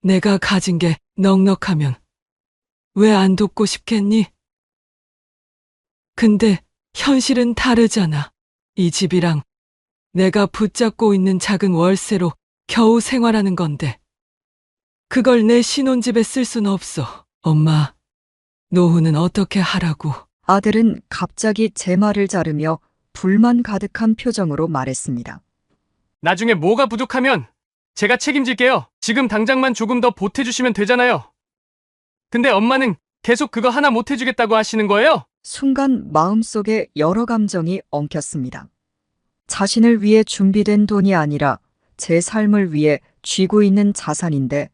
내가 가진 게 넉넉하면 왜 안 돕고 싶겠니? 근데 현실은 다르잖아. 이 집이랑 내가 붙잡고 있는 작은 월세로 겨우 생활하는 건데 그걸 내 신혼집에 쓸 순 없어. 엄마, 노후는 어떻게 하라고? 아들은 갑자기 제 말을 자르며 불만 가득한 표정으로 말했습니다. 나중에 뭐가 부족하면 제가 책임질게요. 지금 당장만 조금 더 보태주시면 되잖아요. 근데 엄마는 계속 그거 하나 못 해주겠다고 하시는 거예요? 순간 마음속에 여러 감정이 엉켰습니다. 자신을 위해 준비된 돈이 아니라 제 삶을 위해 쥐고 있는 자산인데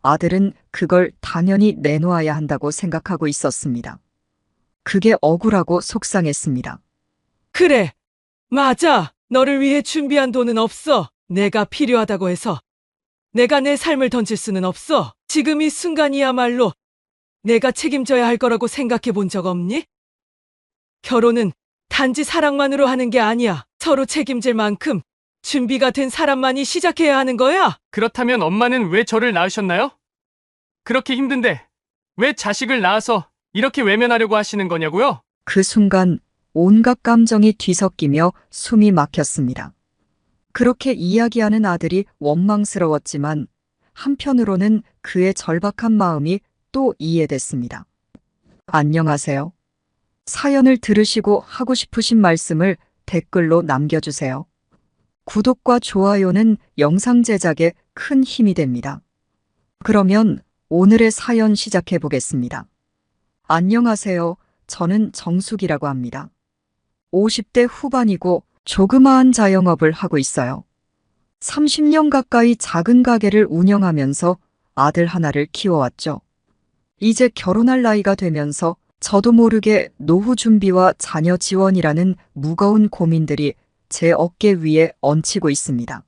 아들은 그걸 당연히 내놓아야 한다고 생각하고 있었습니다. 그게 억울하고 속상했습니다. 그래, 맞아. 너를 위해 준비한 돈은 없어. 내가 필요하다고 해서 내가 내 삶을 던질 수는 없어. 지금 이 순간이야말로 내가 책임져야 할 거라고 생각해 본 적 없니? 결혼은 단지 사랑만으로 하는 게 아니야. 서로 책임질 만큼 준비가 된 사람만이 시작해야 하는 거야. 그렇다면 엄마는 왜 저를 낳으셨나요? 그렇게 힘든데 왜 자식을 낳아서 이렇게 외면하려고 하시는 거냐고요? 그 순간 온갖 감정이 뒤섞이며 숨이 막혔습니다. 그렇게 이야기하는 아들이 원망스러웠지만 한편으로는 그의 절박한 마음이 또 이해됐습니다. 안녕하세요. 사연을 들으시고 하고 싶으신 말씀을 댓글로 남겨주세요. 구독과 좋아요는 영상 제작에 큰 힘이 됩니다. 그러면 오늘의 사연 시작해 보겠습니다. 안녕하세요. 저는 정숙이라고 합니다. 50대 후반이고 조그마한 자영업을 하고 있어요. 30년 가까이 작은 가게를 운영하면서 아들 하나를 키워왔죠. 이제 결혼할 나이가 되면서 저도 모르게 노후 준비와 자녀 지원이라는 무거운 고민들이 제 어깨 위에 얹히고 있습니다.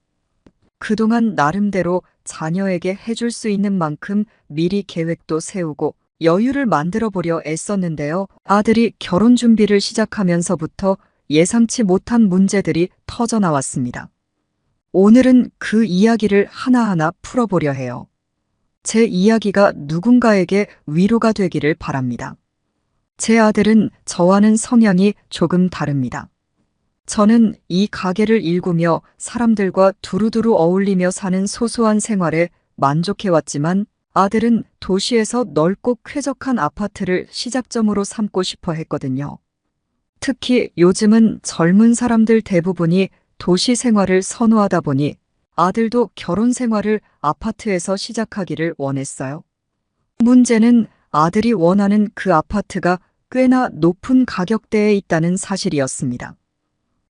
그동안 나름대로 자녀에게 해줄 수 있는 만큼 미리 계획도 세우고 여유를 만들어 보려 애썼는데요. 아들이 결혼 준비를 시작하면서부터 예상치 못한 문제들이 터져 나왔습니다. 오늘은 그 이야기를 하나하나 풀어보려 해요. 제 이야기가 누군가에게 위로가 되기를 바랍니다. 제 아들은 저와는 성향이 조금 다릅니다. 저는 이 가게를 일구며 사람들과 두루두루 어울리며 사는 소소한 생활에 만족해왔지만 아들은 도시에서 넓고 쾌적한 아파트를 시작점으로 삼고 싶어 했거든요. 특히 요즘은 젊은 사람들 대부분이 도시 생활을 선호하다 보니 아들도 결혼 생활을 아파트에서 시작하기를 원했어요. 문제는 아들이 원하는 그 아파트가 꽤나 높은 가격대에 있다는 사실이었습니다.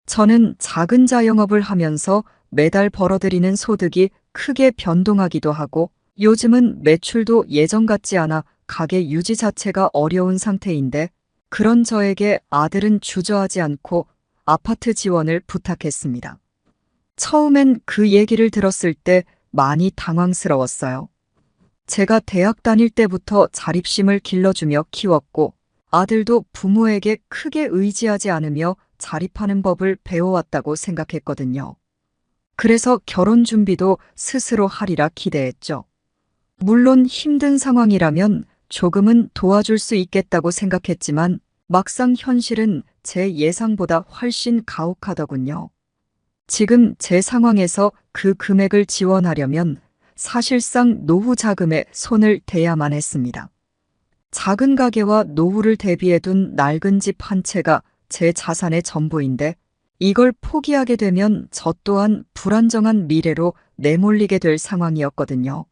저는 작은 자영업을 하면서 매달 벌어들이는 소득이 크게 변동하기도 하고 요즘은 매출도 예전 같지 않아 가게 유지 자체가 어려운 상태인데 그런 저에게 아들은 주저하지 않고 아파트 지원을 부탁했습니다. 처음엔 그 얘기를 들었을 때 많이 당황스러웠어요. 제가 대학 다닐 때부터 자립심을 길러주며 키웠고 아들도 부모에게 크게 의지하지 않으며 자립하는 법을 배워왔다고 생각했거든요. 그래서 결혼 준비도 스스로 하리라 기대했죠. 물론 힘든 상황이라면 조금은 도와줄 수 있겠다고 생각했지만 막상 현실은 제 예상보다 훨씬 가혹하더군요. 지금 제 상황에서 그 금액을 지원하려면 사실상 노후 자금에 손을 대야만 했습니다. 작은 가게와 노후를 대비해둔 낡은 집 한 채가 제 자산의 전부인데 이걸 포기하게 되면 저 또한 불안정한 미래로 내몰리게 될 상황이었거든요.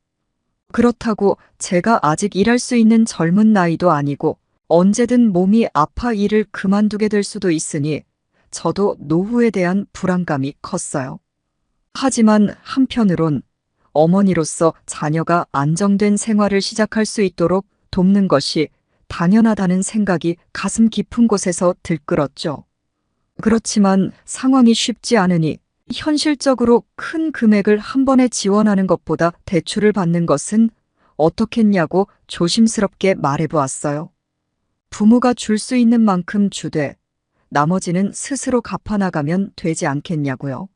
그렇다고 제가 아직 일할 수 있는 젊은 나이도 아니고 언제든 몸이 아파 일을 그만두게 될 수도 있으니 저도 노후에 대한 불안감이 컸어요. 하지만 한편으론 어머니로서 자녀가 안정된 생활을 시작할 수 있도록 돕는 것이 당연하다는 생각이 가슴 깊은 곳에서 들끓었죠. 그렇지만 상황이 쉽지 않으니 현실적으로 큰 금액을 한 번에 지원하는 것보다 대출을 받는 것은 어떻겠냐고 조심스럽게 말해보았어요. 부모가 줄 수 있는 만큼 주되 나머지는 스스로 갚아나가면 되지 않겠냐고요.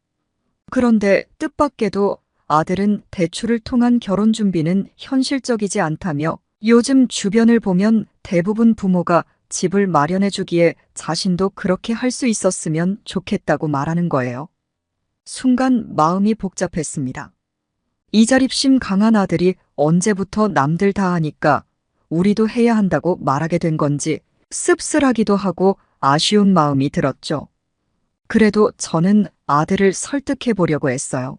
그런데 뜻밖에도 아들은 대출을 통한 결혼 준비는 현실적이지 않다며 요즘 주변을 보면 대부분 부모가 집을 마련해 주기에 자신도 그렇게 할 수 있었으면 좋겠다고 말하는 거예요. 순간 마음이 복잡했습니다. 이 자립심 강한 아들이 언제부터 남들 다 하니까 우리도 해야 한다고 말하게 된 건지 씁쓸하기도 하고 아쉬운 마음이 들었죠. 그래도 저는 아들을 설득해 보려고 했어요.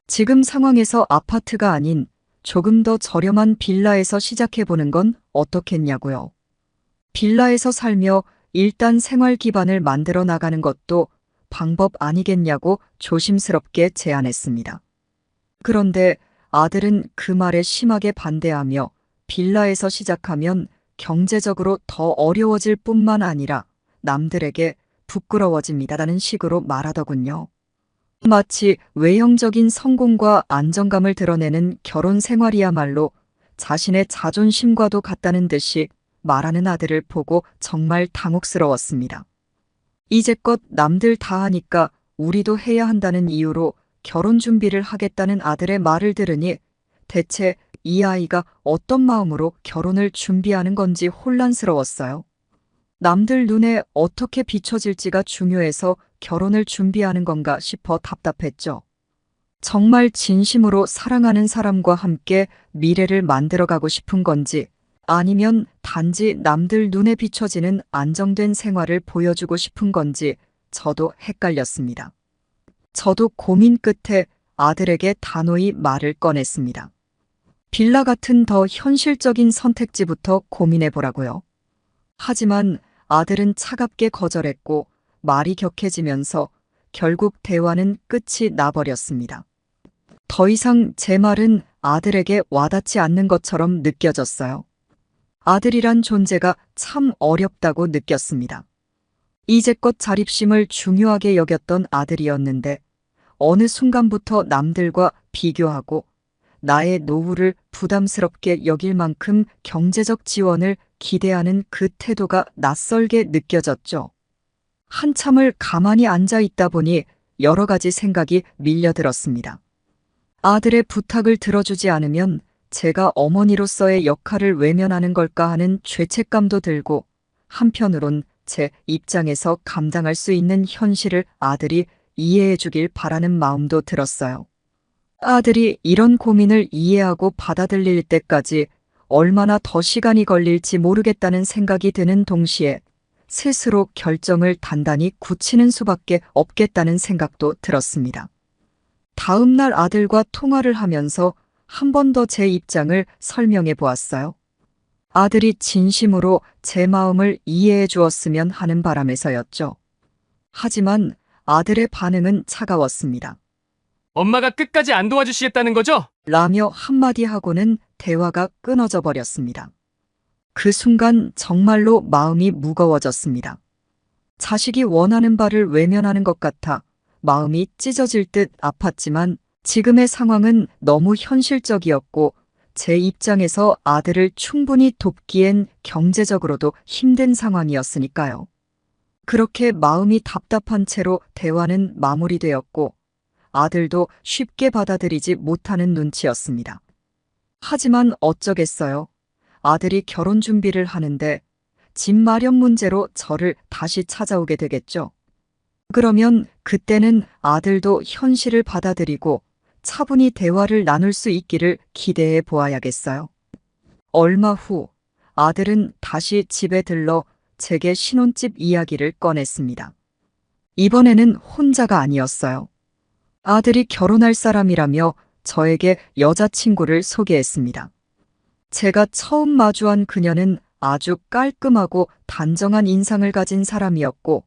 지금 상황에서 아파트가 아닌 조금 더 저렴한 빌라에서 시작해 보는 건 어떻겠냐고요. 빌라에서 살며 일단 생활 기반을 만들어 나가는 것도 방법 아니겠냐고 조심스럽게 제안했습니다. 그런데 아들은 그 말에 심하게 반대하며 빌라에서 시작하면 경제적으로 더 어려워질 뿐만 아니라 남들에게 부끄러워집니다라는 식으로 말하더군요. 마치 외형적인 성공과 안정감을 드러내는 결혼 생활이야말로 자신의 자존심과도 같다는 듯이 말하는 아들을 보고 정말 당혹스러웠습니다. 이제껏 남들 다 하니까 우리도 해야 한다는 이유로 결혼 준비를 하겠다는 아들의 말을 들으니 대체 이 아이가 어떤 마음으로 결혼을 준비하는 건지 혼란스러웠어요. 남들 눈에 어떻게 비춰질지가 중요해서 결혼을 준비하는 건가 싶어 답답했죠. 정말 진심으로 사랑하는 사람과 함께 미래를 만들어가고 싶은 건지 아니면 단지 남들 눈에 비춰지는 안정된 생활을 보여주고 싶은 건지 저도 헷갈렸습니다. 저도 고민 끝에 아들에게 단호히 말을 꺼냈습니다. 빌라 같은 더 현실적인 선택지부터 고민해 보라고요. 하지만 아들은 차갑게 거절했고 말이 격해지면서 결국 대화는 끝이 나버렸습니다. 더 이상 제 말은 아들에게 와닿지 않는 것처럼 느껴졌어요. 아들이란 존재가 참 어렵다고 느꼈습니다. 이제껏 자립심을 중요하게 여겼던 아들이었는데 어느 순간부터 남들과 비교하고 나의 노후를 부담스럽게 여길 만큼 경제적 지원을 기대하는 그 태도가 낯설게 느껴졌죠. 한참을 가만히 앉아 있다 보니 여러 가지 생각이 밀려들었습니다. 아들의 부탁을 들어주지 않으면 제가 어머니로서의 역할을 외면하는 걸까 하는 죄책감도 들고 한편으론 제 입장에서 감당할 수 있는 현실을 아들이 이해해 주길 바라는 마음도 들었어요. 아들이 이런 고민을 이해하고 받아들일 때까지 얼마나 더 시간이 걸릴지 모르겠다는 생각이 드는 동시에 스스로 결정을 단단히 굳히는 수밖에 없겠다는 생각도 들었습니다. 다음 날 아들과 통화를 하면서 한 번 더 제 입장을 설명해 보았어요. 아들이 진심으로 제 마음을 이해해 주었으면 하는 바람에서였죠. 하지만 아들의 반응은 차가웠습니다. 엄마가 끝까지 안 도와주시겠다는 거죠? 라며 한마디 하고는 대화가 끊어져 버렸습니다. 그 순간 정말로 마음이 무거워졌습니다. 자식이 원하는 바를 외면하는 것 같아 마음이 찢어질 듯 아팠지만 지금의 상황은 너무 현실적이었고 제 입장에서 아들을 충분히 돕기엔 경제적으로도 힘든 상황이었으니까요. 그렇게 마음이 답답한 채로 대화는 마무리되었고 아들도 쉽게 받아들이지 못하는 눈치였습니다. 하지만 어쩌겠어요. 아들이 결혼 준비를 하는데 집 마련 문제로 저를 다시 찾아오게 되겠죠. 그러면 그때는 아들도 현실을 받아들이고 차분히 대화를 나눌 수 있기를 기대해 보아야겠어요. 얼마 후 아들은 다시 집에 들러 제게 신혼집 이야기를 꺼냈습니다. 이번에는 혼자가 아니었어요. 아들이 결혼할 사람이라며 저에게 여자친구를 소개했습니다. 제가 처음 마주한 그녀는 아주 깔끔하고 단정한 인상을 가진 사람이었고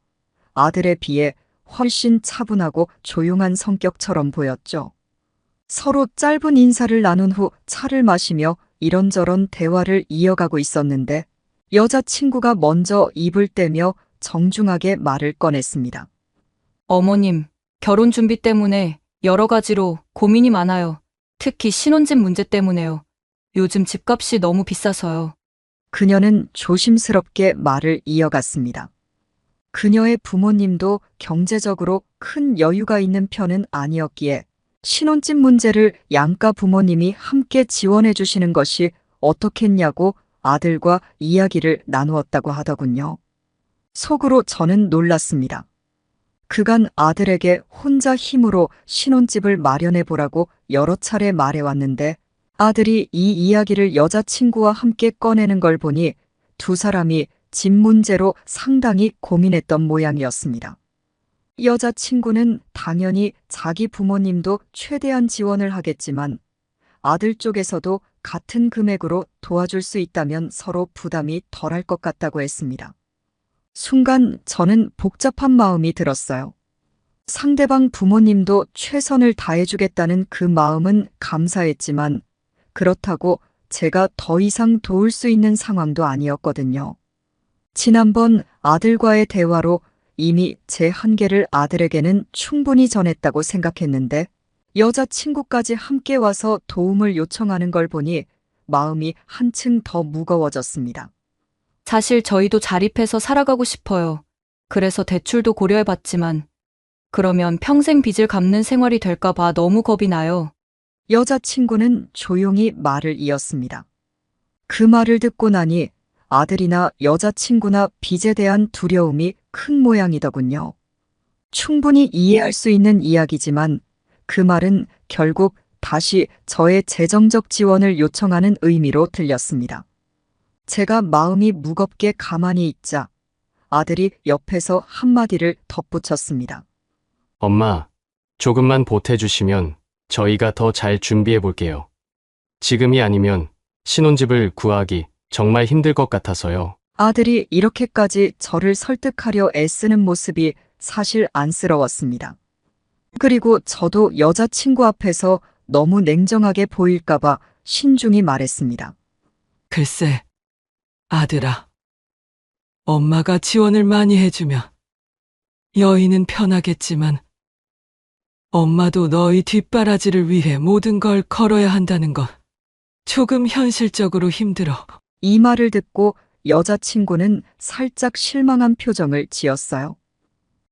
아들에 비해 훨씬 차분하고 조용한 성격처럼 보였죠. 서로 짧은 인사를 나눈 후 차를 마시며 이런저런 대화를 이어가고 있었는데 여자친구가 먼저 입을 떼며 정중하게 말을 꺼냈습니다. 어머님, 결혼 준비 때문에 여러 가지로 고민이 많아요. 특히 신혼집 문제 때문에요. 요즘 집값이 너무 비싸서요. 그녀는 조심스럽게 말을 이어갔습니다. 그녀의 부모님도 경제적으로 큰 여유가 있는 편은 아니었기에 신혼집 문제를 양가 부모님이 함께 지원해 주시는 것이 어떻겠냐고 아들과 이야기를 나누었다고 하더군요. 속으로 저는 놀랐습니다. 그간 아들에게 혼자 힘으로 신혼집을 마련해 보라고 여러 차례 말해왔는데 아들이 이 이야기를 여자친구와 함께 꺼내는 걸 보니 두 사람이 집 문제로 상당히 고민했던 모양이었습니다. 여자친구는 당연히 자기 부모님도 최대한 지원을 하겠지만 아들 쪽에서도 같은 금액으로 도와줄 수 있다면 서로 부담이 덜할 것 같다고 했습니다. 순간 저는 복잡한 마음이 들었어요. 상대방 부모님도 최선을 다해주겠다는 그 마음은 감사했지만 그렇다고 제가 더 이상 도울 수 있는 상황도 아니었거든요. 지난번 아들과의 대화로 이미 제 한계를 아들에게는 충분히 전했다고 생각했는데 여자친구까지 함께 와서 도움을 요청하는 걸 보니 마음이 한층 더 무거워졌습니다. 사실 저희도 자립해서 살아가고 싶어요. 그래서 대출도 고려해봤지만 그러면 평생 빚을 갚는 생활이 될까봐 너무 겁이 나요. 여자친구는 조용히 말을 이었습니다. 그 말을 듣고 나니 아들이나 여자친구나 빚에 대한 두려움이 큰 모양이더군요. 충분히 이해할 수 있는 이야기지만 그 말은 결국 다시 저의 재정적 지원을 요청하는 의미로 들렸습니다. 제가 마음이 무겁게 가만히 있자 아들이 옆에서 한마디를 덧붙였습니다. 엄마, 조금만 보태주시면 저희가 더 잘 준비해 볼게요. 지금이 아니면 신혼집을 구하기 정말 힘들 것 같아서요. 아들이 이렇게까지 저를 설득하려 애쓰는 모습이 사실 안쓰러웠습니다. 그리고 저도 여자친구 앞에서 너무 냉정하게 보일까봐 신중히 말했습니다. 글쎄, 아들아. 엄마가 지원을 많이 해주면 여인은 편하겠지만 엄마도 너희 뒷바라지를 위해 모든 걸 걸어야 한다는 건 조금 현실적으로 힘들어. 이 말을 듣고 여자친구는 살짝 실망한 표정을 지었어요.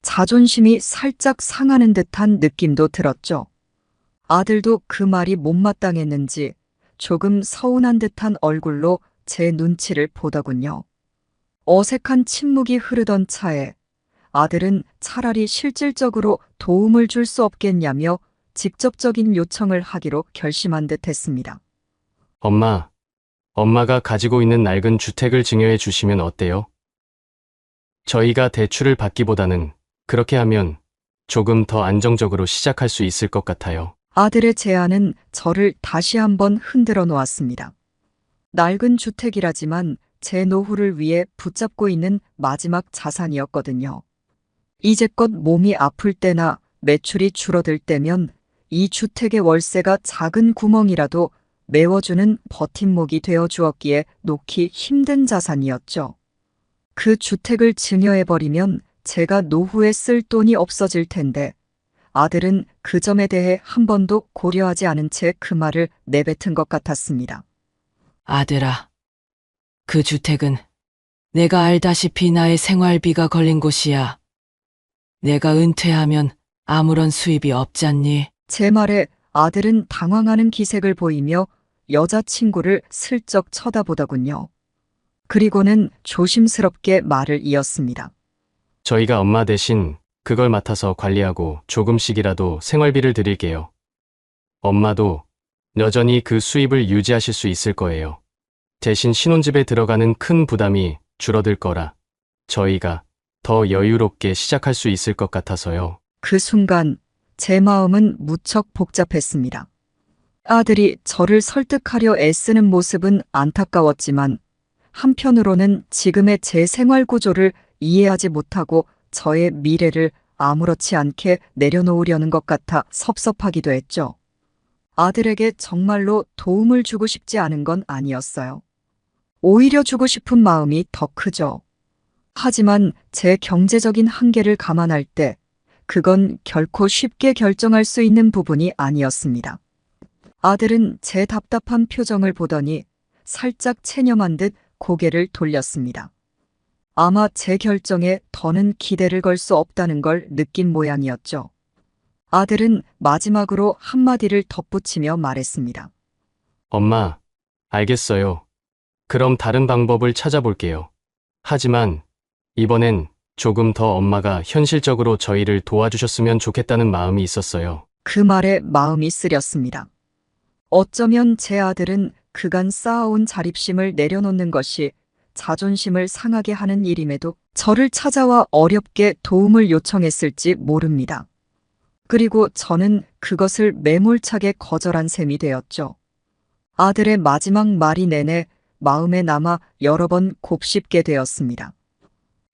자존심이 살짝 상하는 듯한 느낌도 들었죠. 아들도 그 말이 못마땅했는지 조금 서운한 듯한 얼굴로 제 눈치를 보더군요. 어색한 침묵이 흐르던 차에 아들은 차라리 실질적으로 도움을 줄 수 없겠냐며 직접적인 요청을 하기로 결심한 듯 했습니다. 엄마가 가지고 있는 낡은 주택을 증여해 주시면 어때요? 저희가 대출을 받기보다는 그렇게 하면 조금 더 안정적으로 시작할 수 있을 것 같아요. 아들의 제안은 저를 다시 한번 흔들어 놓았습니다. 낡은 주택이라지만 제 노후를 위해 붙잡고 있는 마지막 자산이었거든요. 이제껏 몸이 아플 때나 매출이 줄어들 때면 이 주택의 월세가 작은 구멍이라도 메워주는 버팀목이 되어 주었기에 놓기 힘든 자산이었죠. 그 주택을 증여해버리면 제가 노후에 쓸 돈이 없어질 텐데 아들은 그 점에 대해 한 번도 고려하지 않은 채 그 말을 내뱉은 것 같았습니다. 아들아, 그 주택은 내가 알다시피 나의 생활비가 걸린 곳이야. 내가 은퇴하면 아무런 수입이 없잖니. 제 말에 아들은 당황하는 기색을 보이며 여자친구를 슬쩍 쳐다보더군요. 그리고는 조심스럽게 말을 이었습니다. 저희가 엄마 대신 그걸 맡아서 관리하고 조금씩이라도 생활비를 드릴게요. 엄마도 여전히 그 수입을 유지하실 수 있을 거예요. 대신 신혼집에 들어가는 큰 부담이 줄어들 거라 저희가 더 여유롭게 시작할 수 있을 것 같아서요. 그 순간 제 마음은 무척 복잡했습니다. 아들이 저를 설득하려 애쓰는 모습은 안타까웠지만 한편으로는 지금의 제 생활 구조를 이해하지 못하고 저의 미래를 아무렇지 않게 내려놓으려는 것 같아 섭섭하기도 했죠. 아들에게 정말로 도움을 주고 싶지 않은 건 아니었어요. 오히려 주고 싶은 마음이 더 크죠. 하지만 제 경제적인 한계를 감안할 때 그건 결코 쉽게 결정할 수 있는 부분이 아니었습니다. 아들은 제 답답한 표정을 보더니 살짝 체념한 듯 고개를 돌렸습니다. 아마 제 결정에 더는 기대를 걸 수 없다는 걸 느낀 모양이었죠. 아들은 마지막으로 한마디를 덧붙이며 말했습니다. 엄마, 알겠어요. 그럼 다른 방법을 찾아볼게요. 하지만 이번엔 조금 더 엄마가 현실적으로 저희를 도와주셨으면 좋겠다는 마음이 있었어요. 그 말에 마음이 쓰렸습니다. 어쩌면 제 아들은 그간 쌓아온 자립심을 내려놓는 것이 자존심을 상하게 하는 일임에도 저를 찾아와 어렵게 도움을 요청했을지 모릅니다. 그리고 저는 그것을 매몰차게 거절한 셈이 되었죠. 아들의 마지막 말이 내내 마음에 남아 여러 번 곱씹게 되었습니다.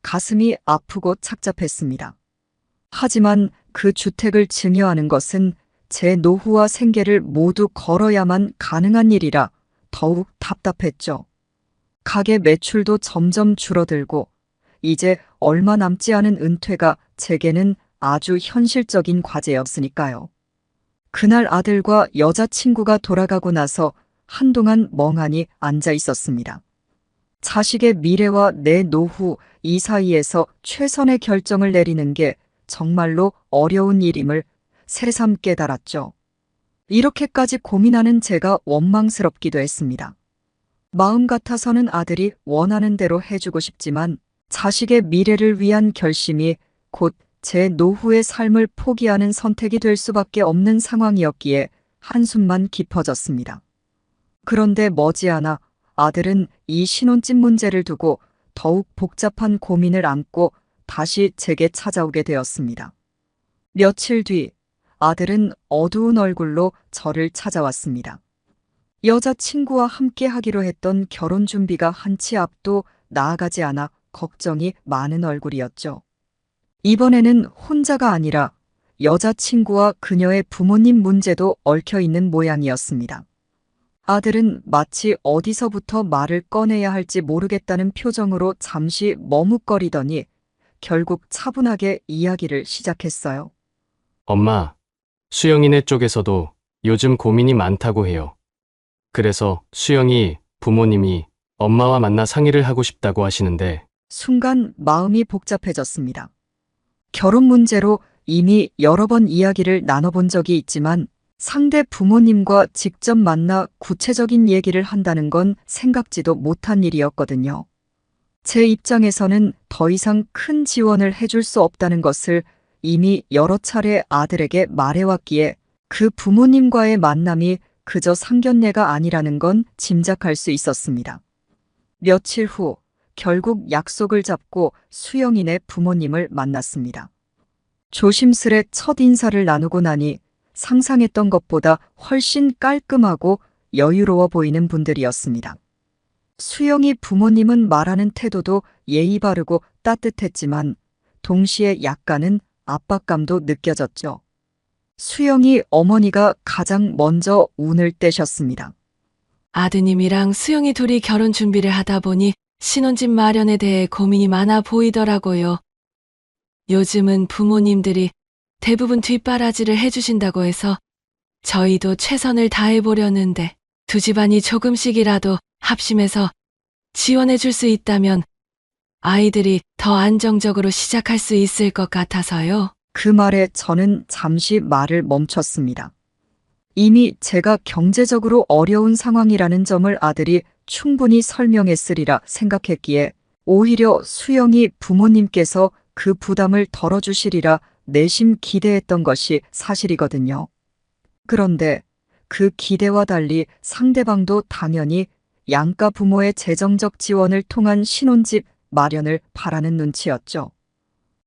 가슴이 아프고 착잡했습니다. 하지만 그 주택을 증여하는 것은 제 노후와 생계를 모두 걸어야만 가능한 일이라 더욱 답답했죠. 가게 매출도 점점 줄어들고 이제 얼마 남지 않은 은퇴가 제게는 아주 현실적인 과제였으니까요. 그날 아들과 여자친구가 돌아가고 나서 한동안 멍하니 앉아 있었습니다. 자식의 미래와 내 노후 이 사이에서 최선의 결정을 내리는 게 정말로 어려운 일임을 새삼 깨달았죠. 이렇게까지 고민하는 제가 원망스럽기도 했습니다. 마음 같아서는 아들이 원하는 대로 해주고 싶지만 자식의 미래를 위한 결심이 곧 제 노후의 삶을 포기하는 선택이 될 수밖에 없는 상황이었기에 한숨만 깊어졌습니다. 그런데 머지않아 아들은 이 신혼집 문제를 두고 더욱 복잡한 고민을 안고 다시 제게 찾아오게 되었습니다. 며칠 뒤 아들은 어두운 얼굴로 저를 찾아왔습니다. 여자친구와 함께 하기로 했던 결혼 준비가 한치 앞도 나아가지 않아 걱정이 많은 얼굴이었죠. 이번에는 혼자가 아니라 여자친구와 그녀의 부모님 문제도 얽혀 있는 모양이었습니다. 아들은 마치 어디서부터 말을 꺼내야 할지 모르겠다는 표정으로 잠시 머뭇거리더니 결국 차분하게 이야기를 시작했어요. 엄마, 수영이네 쪽에서도 요즘 고민이 많다고 해요. 그래서 수영이 부모님이 엄마와 만나 상의를 하고 싶다고 하시는데 순간 마음이 복잡해졌습니다. 결혼 문제로 이미 여러 번 이야기를 나눠본 적이 있지만 상대 부모님과 직접 만나 구체적인 얘기를 한다는 건 생각지도 못한 일이었거든요. 제 입장에서는 더 이상 큰 지원을 해줄 수 없다는 것을 이미 여러 차례 아들에게 말해왔기에 그 부모님과의 만남이 그저 상견례가 아니라는 건 짐작할 수 있었습니다. 며칠 후 결국 약속을 잡고 수영이네 부모님을 만났습니다. 조심스레 첫 인사를 나누고 나니 상상했던 것보다 훨씬 깔끔하고 여유로워 보이는 분들이었습니다. 수영이 부모님은 말하는 태도도 예의 바르고 따뜻했지만 동시에 약간은 압박감도 느껴졌죠. 수영이 어머니가 가장 먼저 운을 떼셨습니다. 아드님이랑 수영이 둘이 결혼 준비를 하다 보니 신혼집 마련에 대해 고민이 많아 보이더라고요. 요즘은 부모님들이 대부분 뒷바라지를 해주신다고 해서 저희도 최선을 다해보려는데 두 집안이 조금씩이라도 합심해서 지원해줄 수 있다면 아이들이 더 안정적으로 시작할 수 있을 것 같아서요. 그 말에 저는 잠시 말을 멈췄습니다. 이미 제가 경제적으로 어려운 상황이라는 점을 아들이 충분히 설명했으리라 생각했기에 오히려 수영이 부모님께서 그 부담을 덜어주시리라 내심 기대했던 것이 사실이거든요. 그런데 그 기대와 달리 상대방도 당연히 양가 부모의 재정적 지원을 통한 신혼집 마련을 바라는 눈치였죠.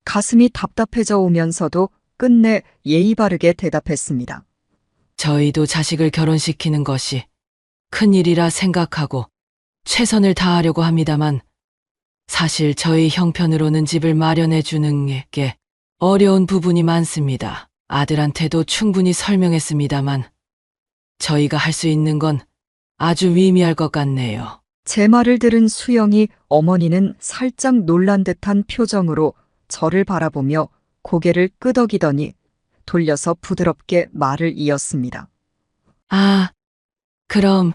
가슴이 답답해져 오면서도 끝내 예의 바르게 대답했습니다. 저희도 자식을 결혼시키는 것이 큰일이라 생각하고 최선을 다하려고 합니다만 사실 저희 형편으로는 집을 마련해 주는 게 어려운 부분이 많습니다. 아들한테도 충분히 설명했습니다만 저희가 할 수 있는 건 아주 미미할 것 같네요. 제 말을 들은 수영이 어머니는 살짝 놀란 듯한 표정으로 저를 바라보며 고개를 끄덕이더니 돌려서 부드럽게 말을 이었습니다. 아, 그럼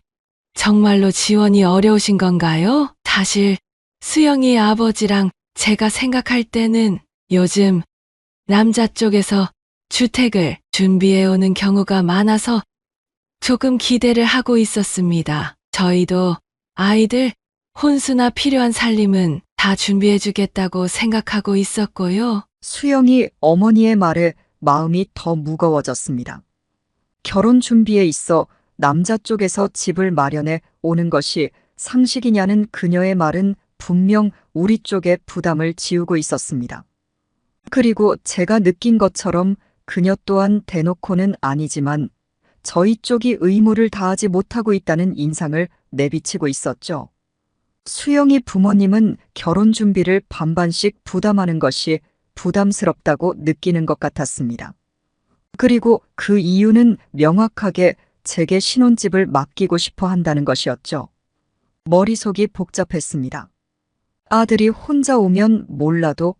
정말로 지원이 어려우신 건가요? 사실 수영이 아버지랑 제가 생각할 때는 요즘 남자 쪽에서 주택을 준비해오는 경우가 많아서 조금 기대를 하고 있었습니다. 저희도 아이들 혼수나 필요한 살림은 다 준비해주겠다고 생각하고 있었고요. 수영이 어머니의 말에 마음이 더 무거워졌습니다. 결혼 준비에 있어 남자 쪽에서 집을 마련해 오는 것이 상식이냐는 그녀의 말은 분명 우리 쪽에 부담을 지우고 있었습니다. 그리고 제가 느낀 것처럼 그녀 또한 대놓고는 아니지만 저희 쪽이 의무를 다하지 못하고 있다는 인상을 내비치고 있었죠. 수영이 부모님은 결혼 준비를 반반씩 부담하는 것이 부담스럽다고 느끼는 것 같았습니다. 그리고 그 이유는 명확하게 제게 신혼집을 맡기고 싶어 한다는 것이었죠. 머릿속이 복잡했습니다. 아들이 혼자 오면 몰라도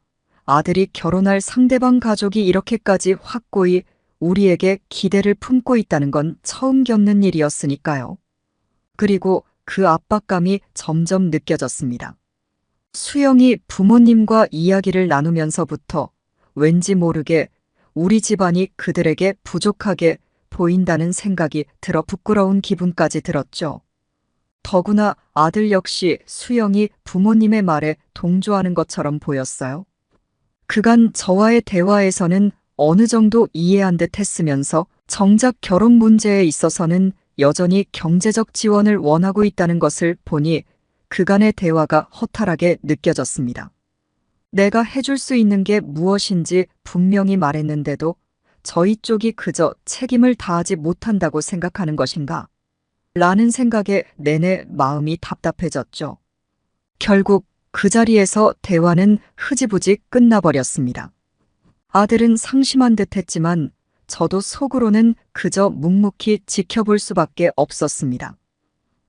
아들이 결혼할 상대방 가족이 이렇게까지 확고히 우리에게 기대를 품고 있다는 건 처음 겪는 일이었으니까요. 그리고 그 압박감이 점점 느껴졌습니다. 수영이 부모님과 이야기를 나누면서부터 왠지 모르게 우리 집안이 그들에게 부족하게 보인다는 생각이 들어 부끄러운 기분까지 들었죠. 더구나 아들 역시 수영이 부모님의 말에 동조하는 것처럼 보였어요. 그간 저와의 대화에서는 어느 정도 이해한 듯 했으면서 정작 결혼 문제에 있어서는 여전히 경제적 지원을 원하고 있다는 것을 보니 그간의 대화가 허탈하게 느껴졌습니다. 내가 해줄 수 있는 게 무엇인지 분명히 말했는데도 저희 쪽이 그저 책임을 다하지 못한다고 생각하는 것인가? 라는 생각에 내내 마음이 답답해졌죠. 결국 그 자리에서 대화는 흐지부지 끝나버렸습니다. 아들은 상심한 듯 했지만 저도 속으로는 그저 묵묵히 지켜볼 수밖에 없었습니다.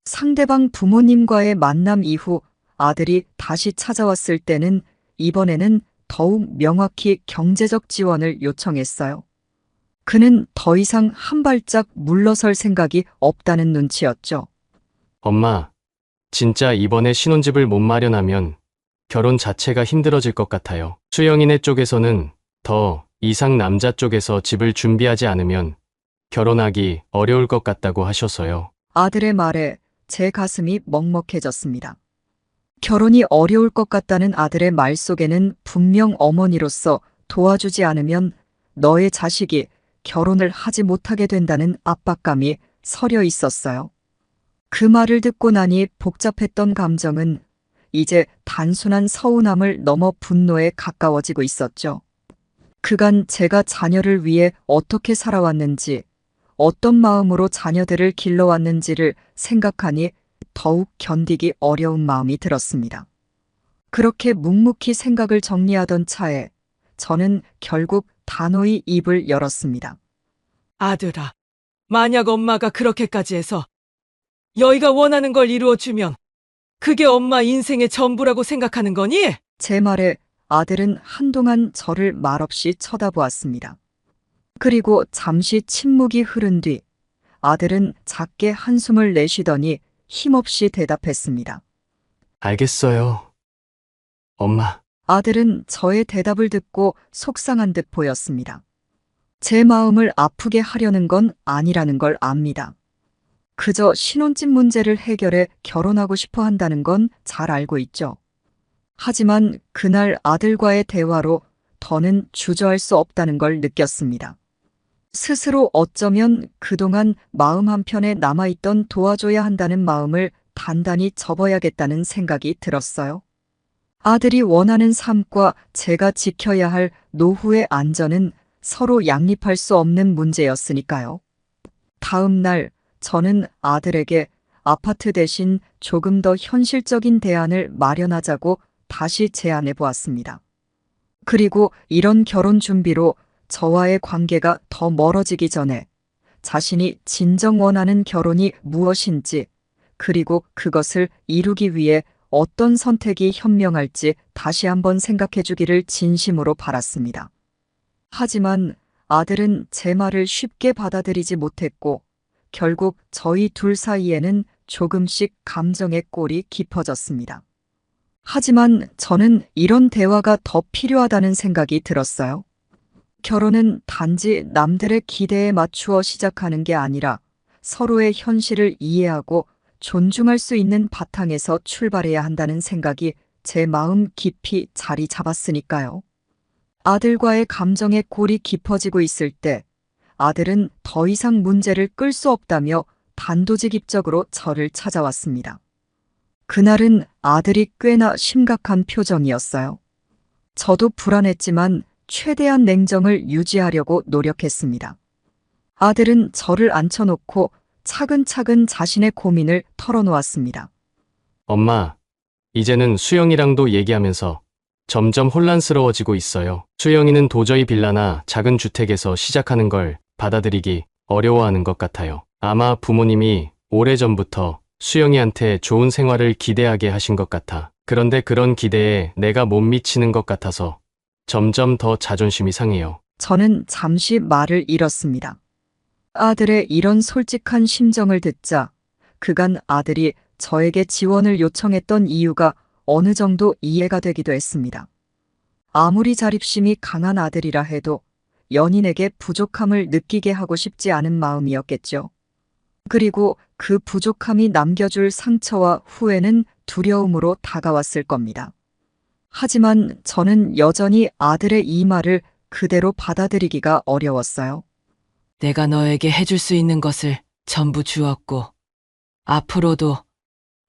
상대방 부모님과의 만남 이후 아들이 다시 찾아왔을 때는 이번에는 더욱 명확히 경제적 지원을 요청했어요. 그는 더 이상 한 발짝 물러설 생각이 없다는 눈치였죠. 엄마, 진짜 이번에 신혼집을 못 마련하면 결혼 자체가 힘들어질 것 같아요. 수영이네 쪽에서는 더 이상 남자 쪽에서 집을 준비하지 않으면 결혼하기 어려울 것 같다고 하셔서요. 아들의 말에 제 가슴이 먹먹해졌습니다. 결혼이 어려울 것 같다는 아들의 말 속에는 분명 어머니로서 도와주지 않으면 너의 자식이 결혼을 하지 못하게 된다는 압박감이 서려 있었어요. 그 말을 듣고 나니 복잡했던 감정은 이제 단순한 서운함을 넘어 분노에 가까워지고 있었죠. 그간 제가 자녀를 위해 어떻게 살아왔는지, 어떤 마음으로 자녀들을 길러왔는지를 생각하니 더욱 견디기 어려운 마음이 들었습니다. 그렇게 묵묵히 생각을 정리하던 차에 저는 결국 단호히 입을 열었습니다. 아들아, 만약 엄마가 그렇게까지 해서 여의가 원하는 걸 이루어주면 그게 엄마 인생의 전부라고 생각하는 거니? 제 말에 아들은 한동안 저를 말없이 쳐다보았습니다. 그리고 잠시 침묵이 흐른 뒤 아들은 작게 한숨을 내쉬더니 힘없이 대답했습니다. 알겠어요. 엄마. 아들은 저의 대답을 듣고 속상한 듯 보였습니다. 제 마음을 아프게 하려는 건 아니라는 걸 압니다. 그저 신혼집 문제를 해결해 결혼하고 싶어 한다는 건 잘 알고 있죠. 하지만 그날 아들과의 대화로 더는 주저할 수 없다는 걸 느꼈습니다. 스스로 어쩌면 그동안 마음 한편에 남아있던 도와줘야 한다는 마음을 단단히 접어야겠다는 생각이 들었어요. 아들이 원하는 삶과 제가 지켜야 할 노후의 안전은 서로 양립할 수 없는 문제였으니까요. 다음 날 저는 아들에게 아파트 대신 조금 더 현실적인 대안을 마련하자고 다시 제안해 보았습니다. 그리고 이런 결혼 준비로 저와의 관계가 더 멀어지기 전에 자신이 진정 원하는 결혼이 무엇인지, 그리고 그것을 이루기 위해 어떤 선택이 현명할지 다시 한번 생각해 주기를 진심으로 바랐습니다. 하지만 아들은 제 말을 쉽게 받아들이지 못했고 결국 저희 둘 사이에는 조금씩 감정의 골이 깊어졌습니다. 하지만 저는 이런 대화가 더 필요하다는 생각이 들었어요. 결혼은 단지 남들의 기대에 맞추어 시작하는 게 아니라 서로의 현실을 이해하고 존중할 수 있는 바탕에서 출발해야 한다는 생각이 제 마음 깊이 자리 잡았으니까요. 아들과의 감정의 골이 깊어지고 있을 때 아들은 더 이상 문제를 끌 수 없다며 단도직입적으로 저를 찾아왔습니다. 그날은 아들이 꽤나 심각한 표정이었어요. 저도 불안했지만 최대한 냉정을 유지하려고 노력했습니다. 아들은 저를 앉혀놓고 차근차근 자신의 고민을 털어놓았습니다. 엄마, 이제는 수영이랑도 얘기하면서 점점 혼란스러워지고 있어요. 수영이는 도저히 빌라나 작은 주택에서 시작하는 걸 받아들이기 어려워하는 것 같아요. 아마 부모님이 오래전부터 수영이한테 좋은 생활을 기대하게 하신 것 같아. 그런데 그런 기대에 내가 못 미치는 것 같아서 점점 더 자존심이 상해요. 저는 잠시 말을 잃었습니다. 아들의 이런 솔직한 심정을 듣자 그간 아들이 저에게 지원을 요청했던 이유가 어느 정도 이해가 되기도 했습니다. 아무리 자립심이 강한 아들이라 해도 연인에게 부족함을 느끼게 하고 싶지 않은 마음이었겠죠. 그리고 그 부족함이 남겨줄 상처와 후회는 두려움으로 다가왔을 겁니다. 하지만 저는 여전히 아들의 이 말을 그대로 받아들이기가 어려웠어요. 내가 너에게 해줄 수 있는 것을 전부 주었고, 앞으로도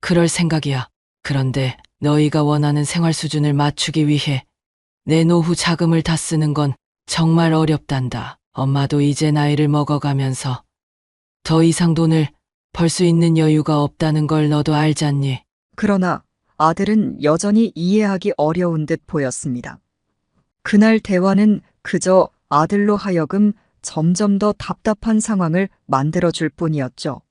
그럴 생각이야. 그런데 너희가 원하는 생활 수준을 맞추기 위해 내 노후 자금을 다 쓰는 건 정말 어렵단다. 엄마도 이제 나이를 먹어가면서 더 이상 돈을 벌 수 있는 여유가 없다는 걸 너도 알잖니? 그러나 아들은 여전히 이해하기 어려운 듯 보였습니다. 그날 대화는 그저 아들로 하여금 점점 더 답답한 상황을 만들어줄 뿐이었죠.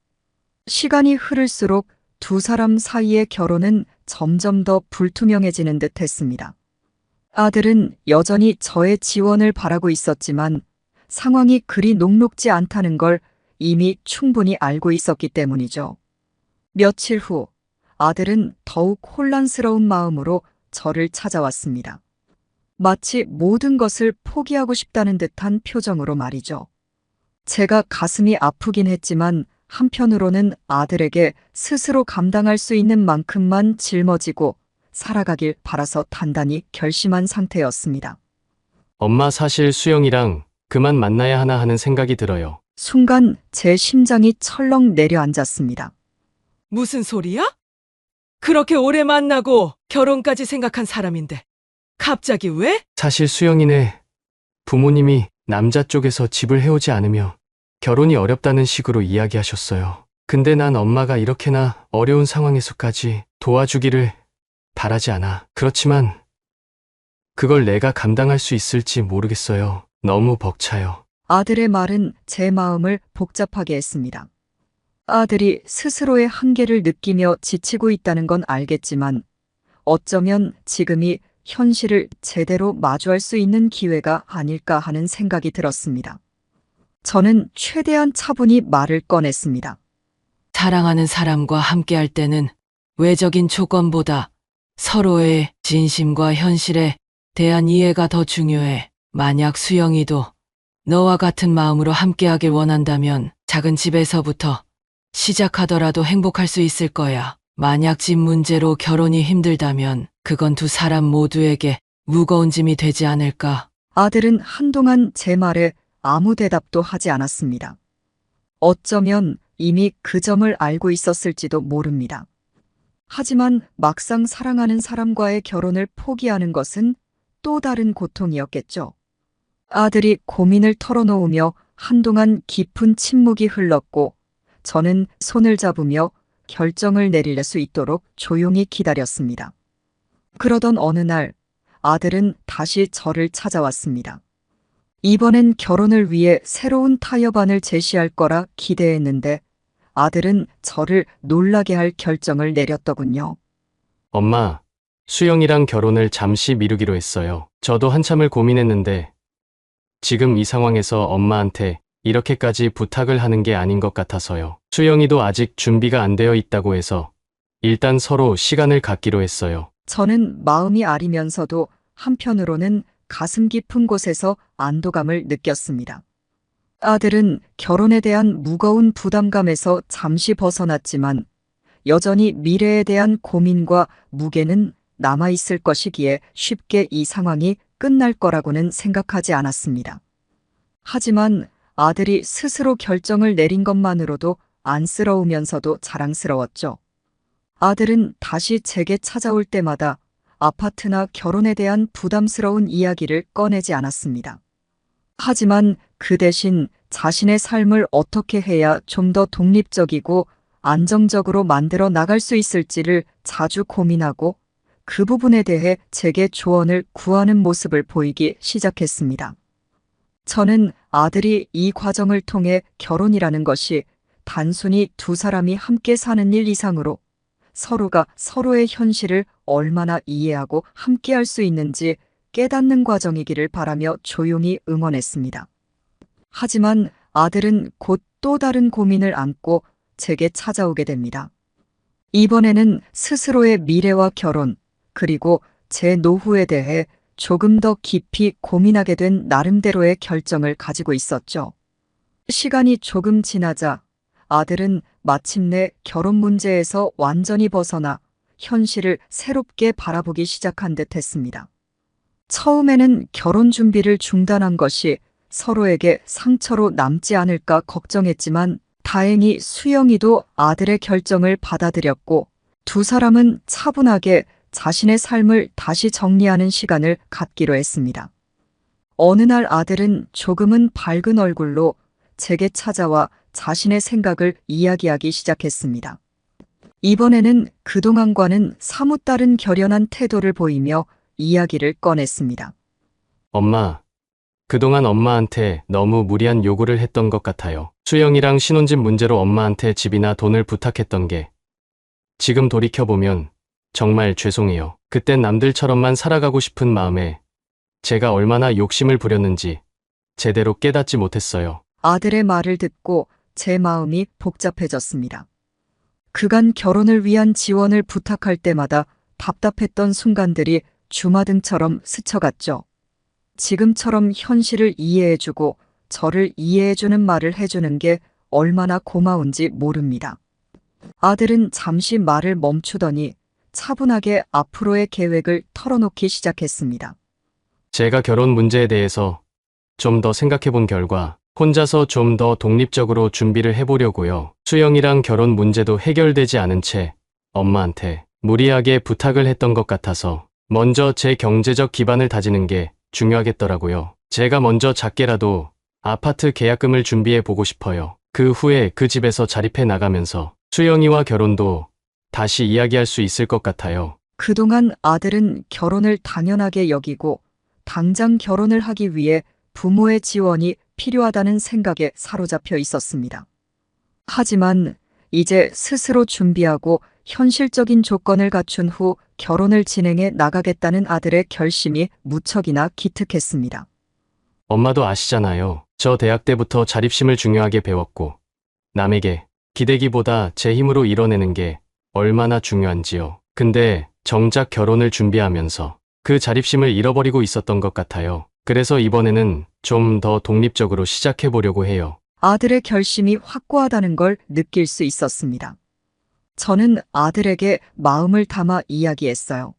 시간이 흐를수록 두 사람 사이의 결혼은 점점 더 불투명해지는 듯 했습니다. 아들은 여전히 저의 지원을 바라고 있었지만 상황이 그리 녹록지 않다는 걸 이미 충분히 알고 있었기 때문이죠. 며칠 후 아들은 더욱 혼란스러운 마음으로 저를 찾아왔습니다. 마치 모든 것을 포기하고 싶다는 듯한 표정으로 말이죠. 제가 가슴이 아프긴 했지만 한편으로는 아들에게 스스로 감당할 수 있는 만큼만 짊어지고 살아가길 바라서 단단히 결심한 상태였습니다. 엄마, 사실 수영이랑 그만 만나야 하나 하는 생각이 들어요. 순간 제 심장이 철렁 내려앉았습니다. 무슨 소리야? 그렇게 오래 만나고 결혼까지 생각한 사람인데 갑자기 왜? 사실 수영이네 부모님이 남자 쪽에서 집을 해오지 않으면 결혼이 어렵다는 식으로 이야기하셨어요. 근데 난 엄마가 이렇게나 어려운 상황에서까지 도와주기를 바라지 않아. 그렇지만 그걸 내가 감당할 수 있을지 모르겠어요. 너무 벅차요. 아들의 말은 제 마음을 복잡하게 했습니다. 아들이 스스로의 한계를 느끼며 지치고 있다는 건 알겠지만 어쩌면 지금이 현실을 제대로 마주할 수 있는 기회가 아닐까 하는 생각이 들었습니다. 저는 최대한 차분히 말을 꺼냈습니다. 사랑하는 사람과 함께할 때는 외적인 조건보다 서로의 진심과 현실에 대한 이해가 더 중요해. 만약 수영이도 너와 같은 마음으로 함께하길 원한다면 작은 집에서부터 시작하더라도 행복할 수 있을 거야. 만약 집 문제로 결혼이 힘들다면 그건 두 사람 모두에게 무거운 짐이 되지 않을까. 아들은 한동안 제 말에 아무 대답도 하지 않았습니다. 어쩌면 이미 그 점을 알고 있었을지도 모릅니다. 하지만 막상 사랑하는 사람과의 결혼을 포기하는 것은 또 다른 고통이었겠죠. 아들이 고민을 털어놓으며 한동안 깊은 침묵이 흘렀고 저는 손을 잡으며 결정을 내릴 수 있도록 조용히 기다렸습니다. 그러던 어느 날 아들은 다시 저를 찾아왔습니다. 이번엔 결혼을 위해 새로운 타협안을 제시할 거라 기대했는데 아들은 저를 놀라게 할 결정을 내렸더군요. 엄마, 수영이랑 결혼을 잠시 미루기로 했어요. 저도 한참을 고민했는데 지금 이 상황에서 엄마한테 이렇게까지 부탁을 하는 게 아닌 것 같아서요. 수영이도 아직 준비가 안 되어 있다고 해서 일단 서로 시간을 갖기로 했어요. 저는 마음이 아리면서도 한편으로는 가슴 깊은 곳에서 안도감을 느꼈습니다. 아들은 결혼에 대한 무거운 부담감에서 잠시 벗어났지만 여전히 미래에 대한 고민과 무게는 남아있을 것이기에 쉽게 이 상황이 끝날 거라고는 생각하지 않았습니다. 하지만 아들이 스스로 결정을 내린 것만으로도 안쓰러우면서도 자랑스러웠죠. 아들은 다시 제게 찾아올 때마다 아파트나 결혼에 대한 부담스러운 이야기를 꺼내지 않았습니다. 하지만 그 대신 자신의 삶을 어떻게 해야 좀 더 독립적이고 안정적으로 만들어 나갈 수 있을지를 자주 고민하고 그 부분에 대해 제게 조언을 구하는 모습을 보이기 시작했습니다. 저는 아들이 이 과정을 통해 결혼이라는 것이 단순히 두 사람이 함께 사는 일 이상으로 서로가 서로의 현실을 얼마나 이해하고 함께할 수 있는지 깨닫는 과정이기를 바라며 조용히 응원했습니다. 하지만 아들은 곧 또 다른 고민을 안고 제게 찾아오게 됩니다. 이번에는 스스로의 미래와 결혼, 그리고 제 노후에 대해 조금 더 깊이 고민하게 된 나름대로의 결정을 가지고 있었죠. 시간이 조금 지나자 아들은 마침내 결혼 문제에서 완전히 벗어나 현실을 새롭게 바라보기 시작한 듯 했습니다. 처음에는 결혼 준비를 중단한 것이 서로에게 상처로 남지 않을까 걱정했지만 다행히 수영이도 아들의 결정을 받아들였고 두 사람은 차분하게 자신의 삶을 다시 정리하는 시간을 갖기로 했습니다. 어느 날 아들은 조금은 밝은 얼굴로 제게 찾아와 자신의 생각을 이야기하기 시작했습니다. 이번에는 그동안과는 사뭇 다른 결연한 태도를 보이며 이야기를 꺼냈습니다. 엄마, 그동안 엄마한테 너무 무리한 요구를 했던 것 같아요. 수영이랑 신혼집 문제로 엄마한테 집이나 돈을 부탁했던 게 지금 돌이켜보면 정말 죄송해요. 그땐 남들처럼만 살아가고 싶은 마음에 제가 얼마나 욕심을 부렸는지 제대로 깨닫지 못했어요. 아들의 말을 듣고 제 마음이 복잡해졌습니다. 그간 결혼을 위한 지원을 부탁할 때마다 답답했던 순간들이 주마등처럼 스쳐갔죠. 지금처럼 현실을 이해해주고 저를 이해해주는 말을 해주는 게 얼마나 고마운지 모릅니다. 아들은 잠시 말을 멈추더니 차분하게 앞으로의 계획을 털어놓기 시작했습니다. 제가 결혼 문제에 대해서 좀 더 생각해 본 결과 혼자서 좀 더 독립적으로 준비를 해보려고요. 수영이랑 결혼 문제도 해결되지 않은 채 엄마한테 무리하게 부탁을 했던 것 같아서 먼저 제 경제적 기반을 다지는 게 중요하겠더라고요. 제가 먼저 작게라도 아파트 계약금을 준비해 보고 싶어요. 그 후에 그 집에서 자립해 나가면서 수영이와 결혼도 다시 이야기할 수 있을 것 같아요. 그동안 아들은 결혼을 당연하게 여기고 당장 결혼을 하기 위해 부모의 지원이 필요하다는 생각에 사로잡혀 있었습니다. 하지만 이제 스스로 준비하고 현실적인 조건을 갖춘 후 결혼을 진행해 나가겠다는 아들의 결심이 무척이나 기특했습니다. 엄마도 아시잖아요. 저 대학 때부터 자립심을 중요하게 배웠고 남에게 기대기보다 제 힘으로 이뤄내는 게 얼마나 중요한지요. 근데 정작 결혼을 준비하면서 그 자립심을 잃어버리고 있었던 것 같아요. 그래서 이번에는 좀 더 독립적으로 시작해 보려고 해요. 아들의 결심이 확고하다는 걸 느낄 수 있었습니다. 저는 아들에게 마음을 담아 이야기했어요.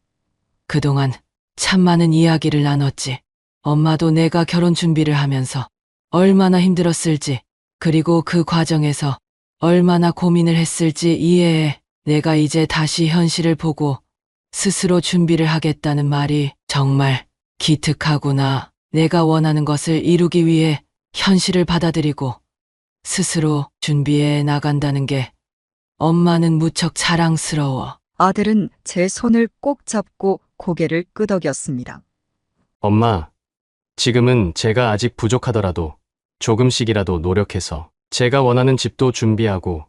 그동안 참 많은 이야기를 나눴지. 엄마도 내가 결혼 준비를 하면서 얼마나 힘들었을지, 그리고 그 과정에서 얼마나 고민을 했을지 이해해. 내가 이제 다시 현실을 보고 스스로 준비를 하겠다는 말이 정말 기특하구나. 내가 원하는 것을 이루기 위해 현실을 받아들이고 스스로 준비해 나간다는 게 엄마는 무척 자랑스러워. 아들은 제 손을 꼭 잡고 고개를 끄덕였습니다. 엄마, 지금은 제가 아직 부족하더라도 조금씩이라도 노력해서 제가 원하는 집도 준비하고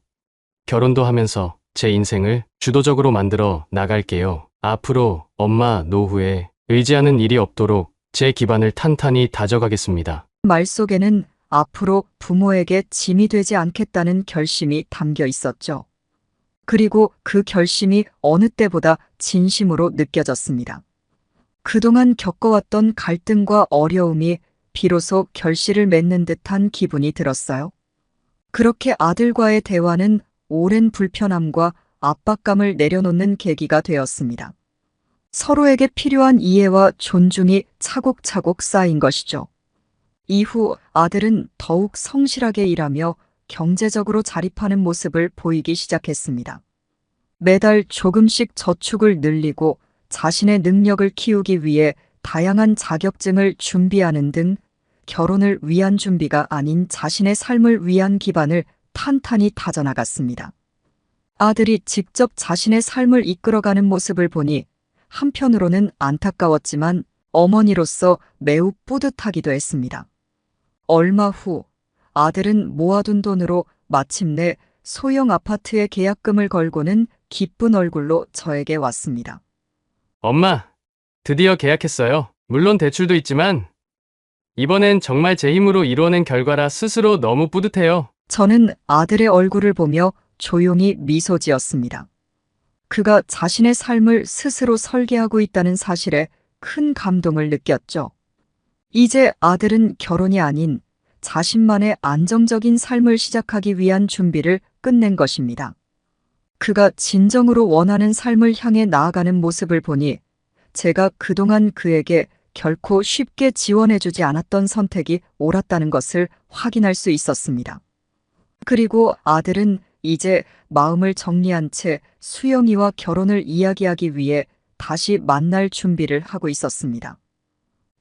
결혼도 하면서 제 인생을 주도적으로 만들어 나갈게요. 앞으로 엄마 노후에 의지하는 일이 없도록 제 기반을 탄탄히 다져가겠습니다. 말 속에는 앞으로 부모에게 짐이 되지 않겠다는 결심이 담겨 있었죠. 그리고 그 결심이 어느 때보다 진심으로 느껴졌습니다. 그동안 겪어왔던 갈등과 어려움이 비로소 결실을 맺는 듯한 기분이 들었어요. 그렇게 아들과의 대화는 오랜 불편함과 압박감을 내려놓는 계기가 되었습니다. 서로에게 필요한 이해와 존중이 차곡차곡 쌓인 것이죠. 이후 아들은 더욱 성실하게 일하며 경제적으로 자립하는 모습을 보이기 시작했습니다. 매달 조금씩 저축을 늘리고 자신의 능력을 키우기 위해 다양한 자격증을 준비하는 등 결혼을 위한 준비가 아닌 자신의 삶을 위한 기반을 탄탄히 다져나갔습니다. 아들이 직접 자신의 삶을 이끌어가는 모습을 보니 한편으로는 안타까웠지만 어머니로서 매우 뿌듯하기도 했습니다. 얼마 후 아들은 모아둔 돈으로 마침내 소형 아파트의 계약금을 걸고는 기쁜 얼굴로 저에게 왔습니다. 엄마, 드디어 계약했어요. 물론 대출도 있지만 이번엔 정말 제 힘으로 이뤄낸 결과라 스스로 너무 뿌듯해요. 저는 아들의 얼굴을 보며 조용히 미소 지었습니다. 그가 자신의 삶을 스스로 설계하고 있다는 사실에 큰 감동을 느꼈죠. 이제 아들은 결혼이 아닌 자신만의 안정적인 삶을 시작하기 위한 준비를 끝낸 것입니다. 그가 진정으로 원하는 삶을 향해 나아가는 모습을 보니 제가 그동안 그에게 결코 쉽게 지원해주지 않았던 선택이 옳았다는 것을 확인할 수 있었습니다. 그리고 아들은 이제 마음을 정리한 채 수영이와 결혼을 이야기하기 위해 다시 만날 준비를 하고 있었습니다.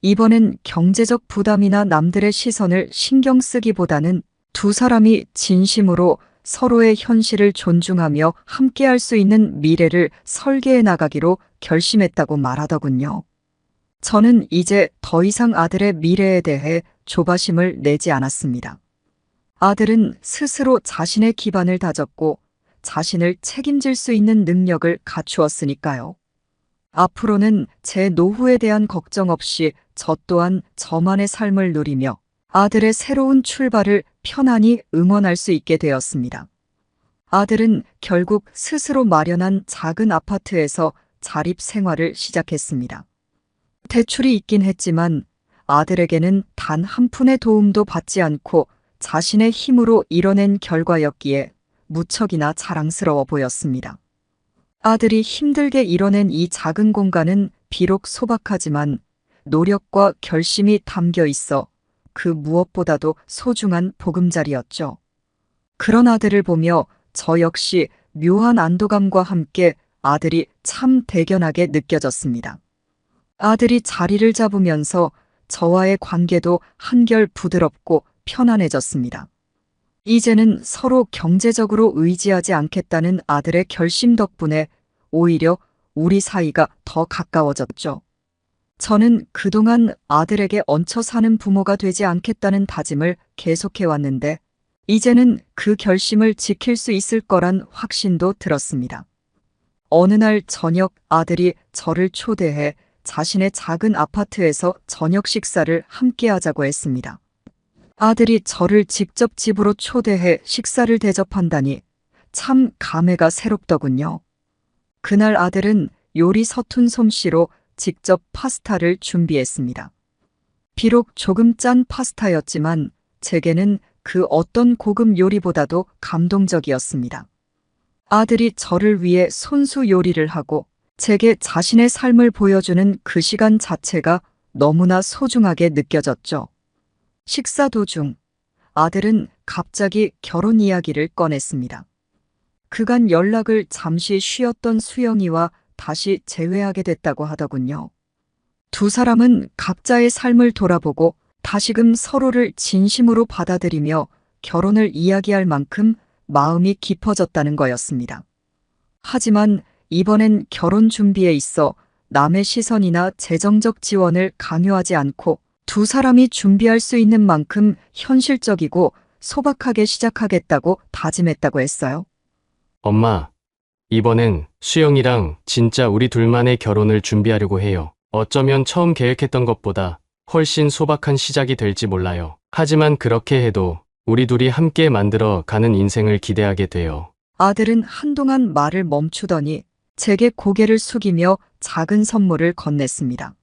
이번엔 경제적 부담이나 남들의 시선을 신경 쓰기보다는 두 사람이 진심으로 서로의 현실을 존중하며 함께할 수 있는 미래를 설계해 나가기로 결심했다고 말하더군요. 저는 이제 더 이상 아들의 미래에 대해 조바심을 내지 않았습니다. 아들은 스스로 자신의 기반을 다졌고 자신을 책임질 수 있는 능력을 갖추었으니까요. 앞으로는 제 노후에 대한 걱정 없이 저 또한 저만의 삶을 누리며 아들의 새로운 출발을 편안히 응원할 수 있게 되었습니다. 아들은 결국 스스로 마련한 작은 아파트에서 자립 생활을 시작했습니다. 대출이 있긴 했지만 아들에게는 단 한 푼의 도움도 받지 않고 자신의 힘으로 이뤄낸 결과였기에 무척이나 자랑스러워 보였습니다. 아들이 힘들게 이뤄낸 이 작은 공간은 비록 소박하지만 노력과 결심이 담겨 있어 그 무엇보다도 소중한 보금자리였죠. 그런 아들을 보며 저 역시 묘한 안도감과 함께 아들이 참 대견하게 느껴졌습니다. 아들이 자리를 잡으면서 저와의 관계도 한결 부드럽고 편안해졌습니다. 이제는 서로 경제적으로 의지하지 않겠다는 아들의 결심 덕분에 오히려 우리 사이가 더 가까워졌죠. 저는 그동안 아들에게 얹혀 사는 부모가 되지 않겠다는 다짐을 계속해왔는데 이제는 그 결심을 지킬 수 있을 거란 확신도 들었습니다. 어느 날 저녁 아들이 저를 초대해 자신의 작은 아파트에서 저녁 식사를 함께 하자고 했습니다. 아들이 저를 직접 집으로 초대해 식사를 대접한다니 참 감회가 새롭더군요. 그날 아들은 요리 서툰 솜씨로 직접 파스타를 준비했습니다. 비록 조금 짠 파스타였지만 제게는 그 어떤 고급 요리보다도 감동적이었습니다. 아들이 저를 위해 손수 요리를 하고 제게 자신의 삶을 보여주는 그 시간 자체가 너무나 소중하게 느껴졌죠. 식사 도중 아들은 갑자기 결혼 이야기를 꺼냈습니다. 그간 연락을 잠시 쉬었던 수영이와 다시 재회하게 됐다고 하더군요. 두 사람은 각자의 삶을 돌아보고 다시금 서로를 진심으로 받아들이며 결혼을 이야기할 만큼 마음이 깊어졌다는 거였습니다. 하지만 이번엔 결혼 준비에 있어 남의 시선이나 재정적 지원을 강요하지 않고 두 사람이 준비할 수 있는 만큼 현실적이고 소박하게 시작하겠다고 다짐했다고 했어요. 엄마, 이번엔 수영이랑 진짜 우리 둘만의 결혼을 준비하려고 해요. 어쩌면 처음 계획했던 것보다 훨씬 소박한 시작이 될지 몰라요. 하지만 그렇게 해도 우리 둘이 함께 만들어 가는 인생을 기대하게 돼요. 아들은 한동안 말을 멈추더니 제게 고개를 숙이며 작은 선물을 건넸습니다.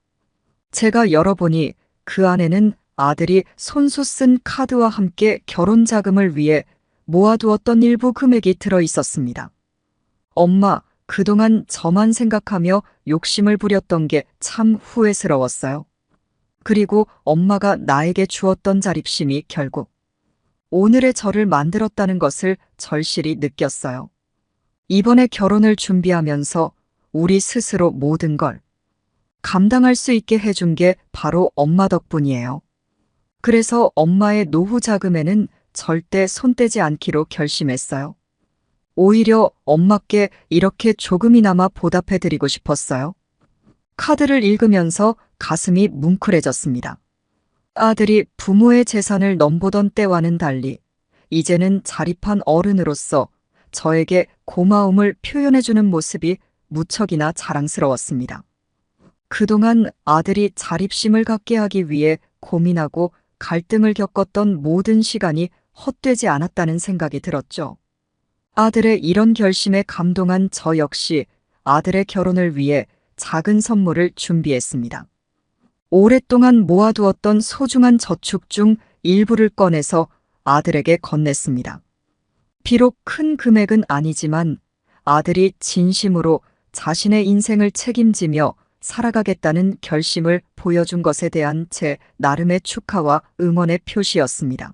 제가 열어보니 그 안에는 아들이 손수 쓴 카드와 함께 결혼 자금을 위해 모아두었던 일부 금액이 들어 있었습니다. 엄마, 그동안 저만 생각하며 욕심을 부렸던 게 참 후회스러웠어요. 그리고 엄마가 나에게 주었던 자립심이 결국 오늘의 저를 만들었다는 것을 절실히 느꼈어요. 이번에 결혼을 준비하면서 우리 스스로 모든 걸 감당할 수 있게 해준 게 바로 엄마 덕분이에요. 그래서 엄마의 노후 자금에는 절대 손대지 않기로 결심했어요. 오히려 엄마께 이렇게 조금이나마 보답해드리고 싶었어요. 카드를 읽으면서 가슴이 뭉클해졌습니다. 아들이 부모의 재산을 넘보던 때와는 달리 이제는 자립한 어른으로서 저에게 고마움을 표현해주는 모습이 무척이나 자랑스러웠습니다. 그동안 아들이 자립심을 갖게 하기 위해 고민하고 갈등을 겪었던 모든 시간이 헛되지 않았다는 생각이 들었죠. 아들의 이런 결심에 감동한 저 역시 아들의 결혼을 위해 작은 선물을 준비했습니다. 오랫동안 모아두었던 소중한 저축 중 일부를 꺼내서 아들에게 건넸습니다. 비록 큰 금액은 아니지만 아들이 진심으로 자신의 인생을 책임지며 살아가겠다는 결심을 보여준 것에 대한 제 나름의 축하와 응원의 표시였습니다.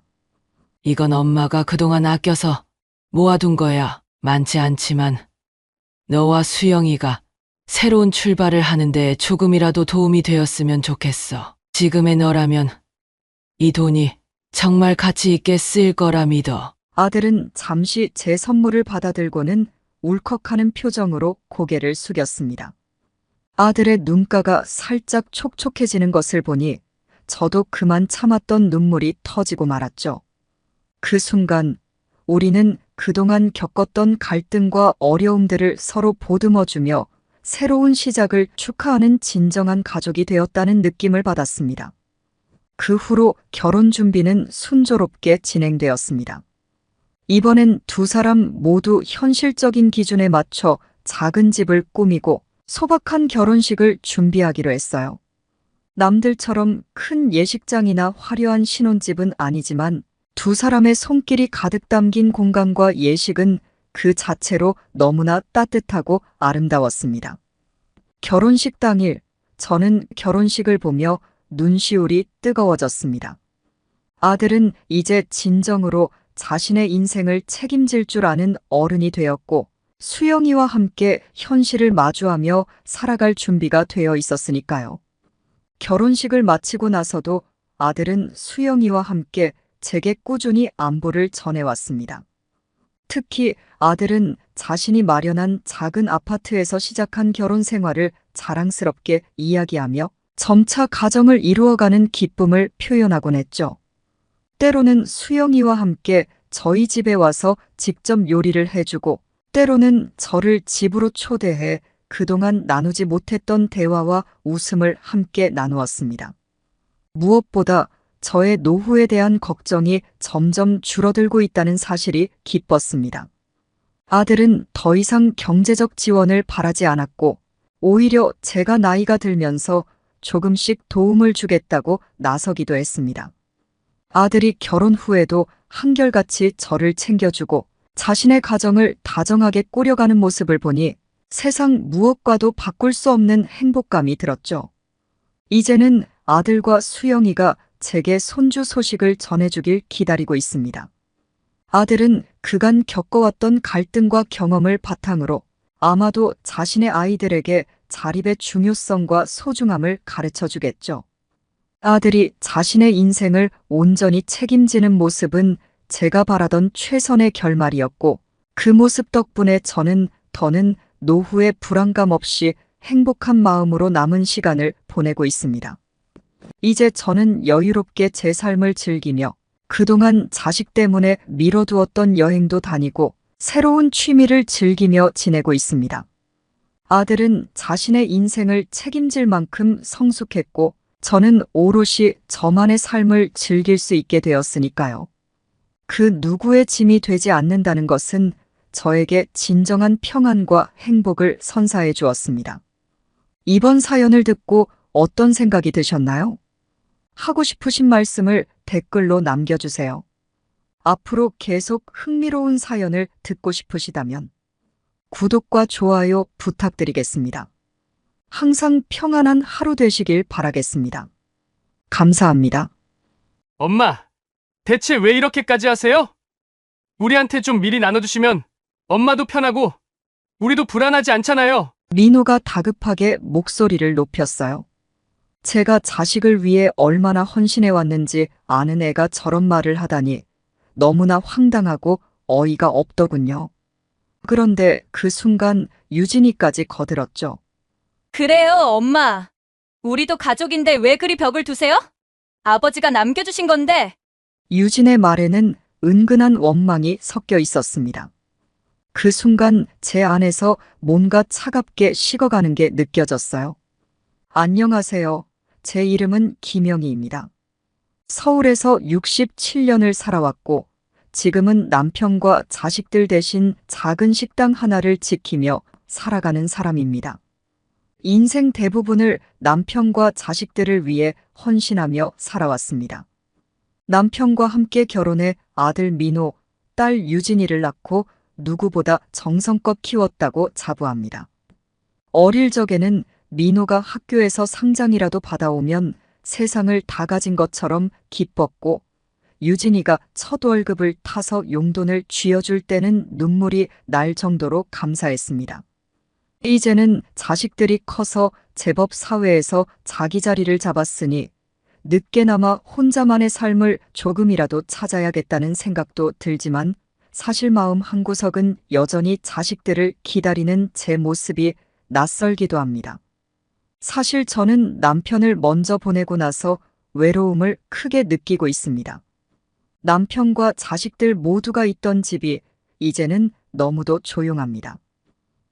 이건 엄마가 그동안 아껴서 모아둔 거야. 많지 않지만 너와 수영이가 새로운 출발을 하는데 조금이라도 도움이 되었으면 좋겠어. 지금의 너라면 이 돈이 정말 가치 있게 쓰일 거라 믿어. 아들은 잠시 제 선물을 받아들고는 울컥하는 표정으로 고개를 숙였습니다. 아들의 눈가가 살짝 촉촉해지는 것을 보니 저도 그만 참았던 눈물이 터지고 말았죠. 그 순간 우리는 그동안 겪었던 갈등과 어려움들을 서로 보듬어주며 새로운 시작을 축하하는 진정한 가족이 되었다는 느낌을 받았습니다. 그 후로 결혼 준비는 순조롭게 진행되었습니다. 이번엔 두 사람 모두 현실적인 기준에 맞춰 작은 집을 꾸미고 소박한 결혼식을 준비하기로 했어요. 남들처럼 큰 예식장이나 화려한 신혼집은 아니지만 두 사람의 손길이 가득 담긴 공간과 예식은 그 자체로 너무나 따뜻하고 아름다웠습니다. 결혼식 당일 저는 결혼식을 보며 눈시울이 뜨거워졌습니다. 아들은 이제 진정으로 자신의 인생을 책임질 줄 아는 어른이 되었고 수영이와 함께 현실을 마주하며 살아갈 준비가 되어 있었으니까요. 결혼식을 마치고 나서도 아들은 수영이와 함께 제게 꾸준히 안부를 전해왔습니다. 특히 아들은 자신이 마련한 작은 아파트에서 시작한 결혼 생활을 자랑스럽게 이야기하며 점차 가정을 이루어가는 기쁨을 표현하곤 했죠. 때로는 수영이와 함께 저희 집에 와서 직접 요리를 해주고 때로는 저를 집으로 초대해 그동안 나누지 못했던 대화와 웃음을 함께 나누었습니다. 무엇보다 저의 노후에 대한 걱정이 점점 줄어들고 있다는 사실이 기뻤습니다. 아들은 더 이상 경제적 지원을 바라지 않았고 오히려 제가 나이가 들면서 조금씩 도움을 주겠다고 나서기도 했습니다. 아들이 결혼 후에도 한결같이 저를 챙겨주고 자신의 가정을 다정하게 꾸려가는 모습을 보니 세상 무엇과도 바꿀 수 없는 행복감이 들었죠. 이제는 아들과 수영이가 제게 손주 소식을 전해주길 기다리고 있습니다. 아들은 그간 겪어왔던 갈등과 경험을 바탕으로 아마도 자신의 아이들에게 자립의 중요성과 소중함을 가르쳐 주겠죠. 아들이 자신의 인생을 온전히 책임지는 모습은 제가 바라던 최선의 결말이었고 그 모습 덕분에 더는 노후에 불안감 없이 행복한 마음으로 남은 시간을 보내고 있습니다. 이제 저는 여유롭게 제 삶을 즐기며 그동안 자식 때문에 미뤄두었던 여행도 다니고 새로운 취미를 즐기며 지내고 있습니다. 아들은 자신의 인생을 책임질 만큼 성숙했고 저는 오롯이 저만의 삶을 즐길 수 있게 되었으니까요. 그 누구의 짐이 되지 않는다는 것은 저에게 진정한 평안과 행복을 선사해 주었습니다. 이번 사연을 듣고 어떤 생각이 드셨나요? 하고 싶으신 말씀을 댓글로 남겨주세요. 앞으로 계속 흥미로운 사연을 듣고 싶으시다면 구독과 좋아요 부탁드리겠습니다. 항상 평안한 하루 되시길 바라겠습니다. 감사합니다. 엄마, 대체 왜 이렇게까지 하세요? 우리한테 좀 미리 나눠주시면 엄마도 편하고 우리도 불안하지 않잖아요. 민호가 다급하게 목소리를 높였어요. 제가 자식을 위해 얼마나 헌신해 왔는지 아는 애가 저런 말을 하다니 너무나 황당하고 어이가 없더군요. 그런데 그 순간 유진이까지 거들었죠. 그래요, 엄마. 우리도 가족인데 왜 그리 벽을 두세요? 아버지가 남겨주신 건데. 유진의 말에는 은근한 원망이 섞여 있었습니다. 그 순간 제 안에서 뭔가 차갑게 식어가는 게 느껴졌어요. 안녕하세요. 제 이름은 김영희입니다. 서울에서 67년을 살아왔고 지금은 남편과 자식들 대신 작은 식당 하나를 지키며 살아가는 사람입니다. 인생 대부분을 남편과 자식들을 위해 헌신하며 살아왔습니다. 남편과 함께 결혼해 아들 민호, 딸 유진이를 낳고 누구보다 정성껏 키웠다고 자부합니다. 어릴 적에는 민호가 학교에서 상장이라도 받아오면 세상을 다 가진 것처럼 기뻤고 유진이가 첫 월급을 타서 용돈을 쥐어줄 때는 눈물이 날 정도로 감사했습니다. 이제는 자식들이 커서 제법 사회에서 자기 자리를 잡았으니 늦게나마 혼자만의 삶을 조금이라도 찾아야겠다는 생각도 들지만 사실 마음 한구석은 여전히 자식들을 기다리는 제 모습이 낯설기도 합니다. 사실 저는 남편을 먼저 보내고 나서 외로움을 크게 느끼고 있습니다. 남편과 자식들 모두가 있던 집이 이제는 너무도 조용합니다.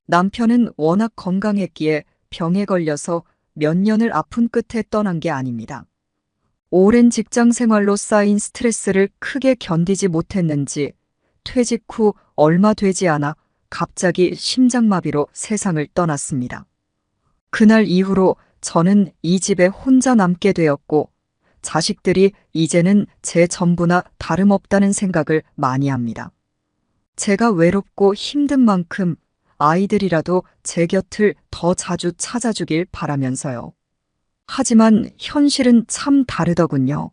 남편은 워낙 건강했기에 병에 걸려서 몇 년을 아픈 끝에 떠난 게 아닙니다. 오랜 직장 생활로 쌓인 스트레스를 크게 견디지 못했는지 퇴직 후 얼마 되지 않아 갑자기 심장마비로 세상을 떠났습니다. 그날 이후로 저는 이 집에 혼자 남게 되었고 자식들이 이제는 제 전부나 다름없다는 생각을 많이 합니다. 제가 외롭고 힘든 만큼 아이들이라도 제 곁을 더 자주 찾아주길 바라면서요. 하지만 현실은 참 다르더군요.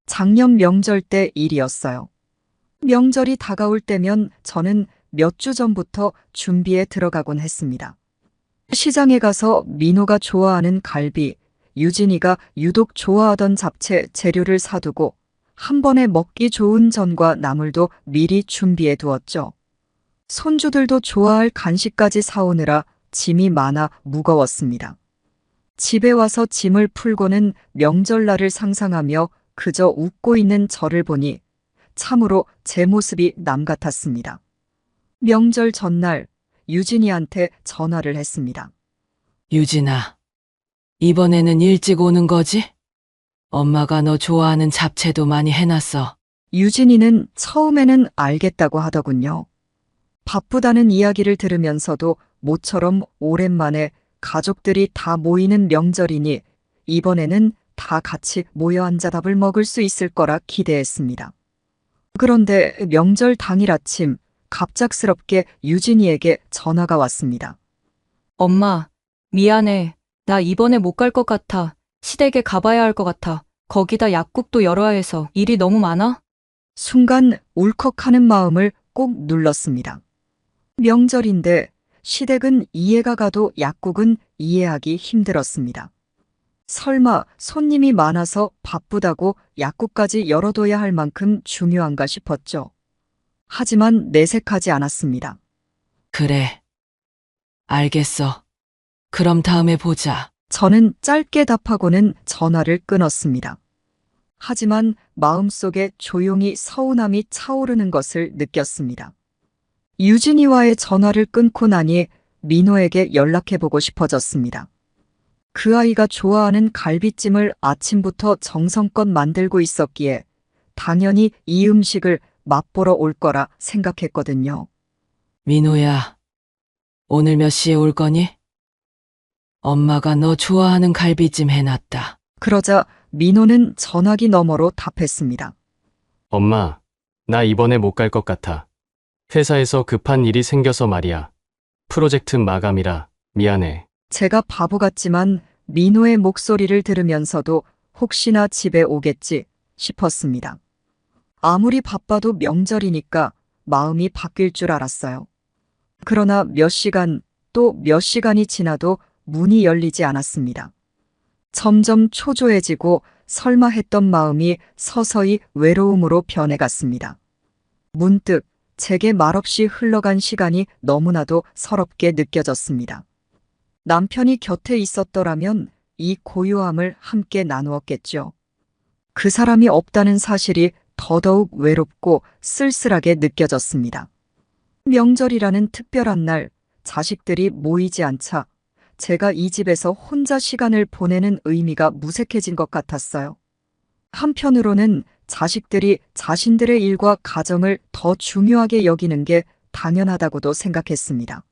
작년 명절 때 일이었어요. 명절이 다가올 때면 저는 몇 주 전부터 준비에 들어가곤 했습니다. 시장에 가서 민호가 좋아하는 갈비, 유진이가 유독 좋아하던 잡채 재료를 사두고 한 번에 먹기 좋은 전과 나물도 미리 준비해 두었죠. 손주들도 좋아할 간식까지 사오느라 짐이 많아 무거웠습니다. 집에 와서 짐을 풀고는 명절날을 상상하며 그저 웃고 있는 저를 보니 참으로 제 모습이 남 같았습니다. 명절 전날 유진이한테 전화를 했습니다. 유진아, 이번에는 일찍 오는 거지? 엄마가 너 좋아하는 잡채도 많이 해놨어. 유진이는 처음에는 알겠다고 하더군요. 바쁘다는 이야기를 들으면서도 모처럼 오랜만에 가족들이 다 모이는 명절이니 이번에는 다 같이 모여 앉아 밥을 먹을 수 있을 거라 기대했습니다. 그런데 명절 당일 아침 갑작스럽게 유진이에게 전화가 왔습니다. 엄마, 미안해. 나 이번에 못 갈 것 같아. 시댁에 가봐야 할 것 같아. 거기다 약국도 열어야 해서 일이 너무 많아? 순간 울컥하는 마음을 꼭 눌렀습니다. 명절인데 시댁은 이해가 가도 약국은 이해하기 힘들었습니다. 설마 손님이 많아서 바쁘다고 약국까지 열어둬야 할 만큼 중요한가 싶었죠. 하지만 내색하지 않았습니다. 그래. 알겠어. 그럼 다음에 보자. 저는 짧게 답하고는 전화를 끊었습니다. 하지만 마음속에 조용히 서운함이 차오르는 것을 느꼈습니다. 유진이와의 전화를 끊고 나니 민호에게 연락해보고 싶어졌습니다. 그 아이가 좋아하는 갈비찜을 아침부터 정성껏 만들고 있었기에 당연히 이 음식을 맛보러 올 거라 생각했거든요. 민호야, 오늘 몇 시에 올 거니? 엄마가 너 좋아하는 갈비찜 해놨다. 그러자 민호는 전화기 너머로 답했습니다. 엄마, 나 이번에 못 갈 것 같아. 회사에서 급한 일이 생겨서 말이야. 프로젝트 마감이라 미안해. 제가 바보 같지만 민호의 목소리를 들으면서도 혹시나 집에 오겠지 싶었습니다. 아무리 바빠도 명절이니까 마음이 바뀔 줄 알았어요. 그러나 몇 시간, 또 몇 시간이 지나도 문이 열리지 않았습니다. 점점 초조해지고 설마 했던 마음이 서서히 외로움으로 변해갔습니다. 문득 제게 말없이 흘러간 시간이 너무나도 서럽게 느껴졌습니다. 남편이 곁에 있었더라면 이 고요함을 함께 나누었겠죠. 그 사람이 없다는 사실이 더더욱 외롭고 쓸쓸하게 느껴졌습니다. 명절이라는 특별한 날, 자식들이 모이지 않자 제가 이 집에서 혼자 시간을 보내는 의미가 무색해진 것 같았어요. 한편으로는 자식들이 자신들의 일과 가정을 더 중요하게 여기는 게 당연하다고도 생각했습니다.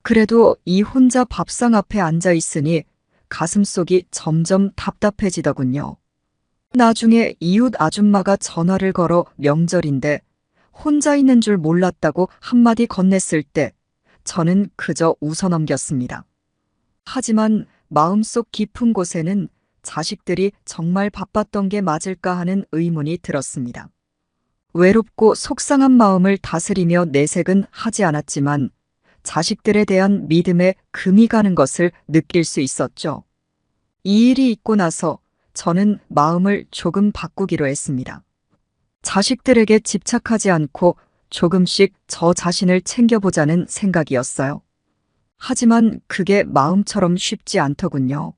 그래도 이 혼자 밥상 앞에 앉아 있으니 가슴속이 점점 답답해지더군요. 나중에 이웃 아줌마가 전화를 걸어 명절인데 혼자 있는 줄 몰랐다고 한마디 건넸을 때 저는 그저 웃어넘겼습니다. 하지만 마음속 깊은 곳에는 자식들이 정말 바빴던 게 맞을까 하는 의문이 들었습니다. 외롭고 속상한 마음을 다스리며 내색은 하지 않았지만 자식들에 대한 믿음에 금이 가는 것을 느낄 수 있었죠. 이 일이 있고 나서 저는 마음을 조금 바꾸기로 했습니다. 자식들에게 집착하지 않고 조금씩 저 자신을 챙겨보자는 생각이었어요. 하지만 그게 마음처럼 쉽지 않더군요.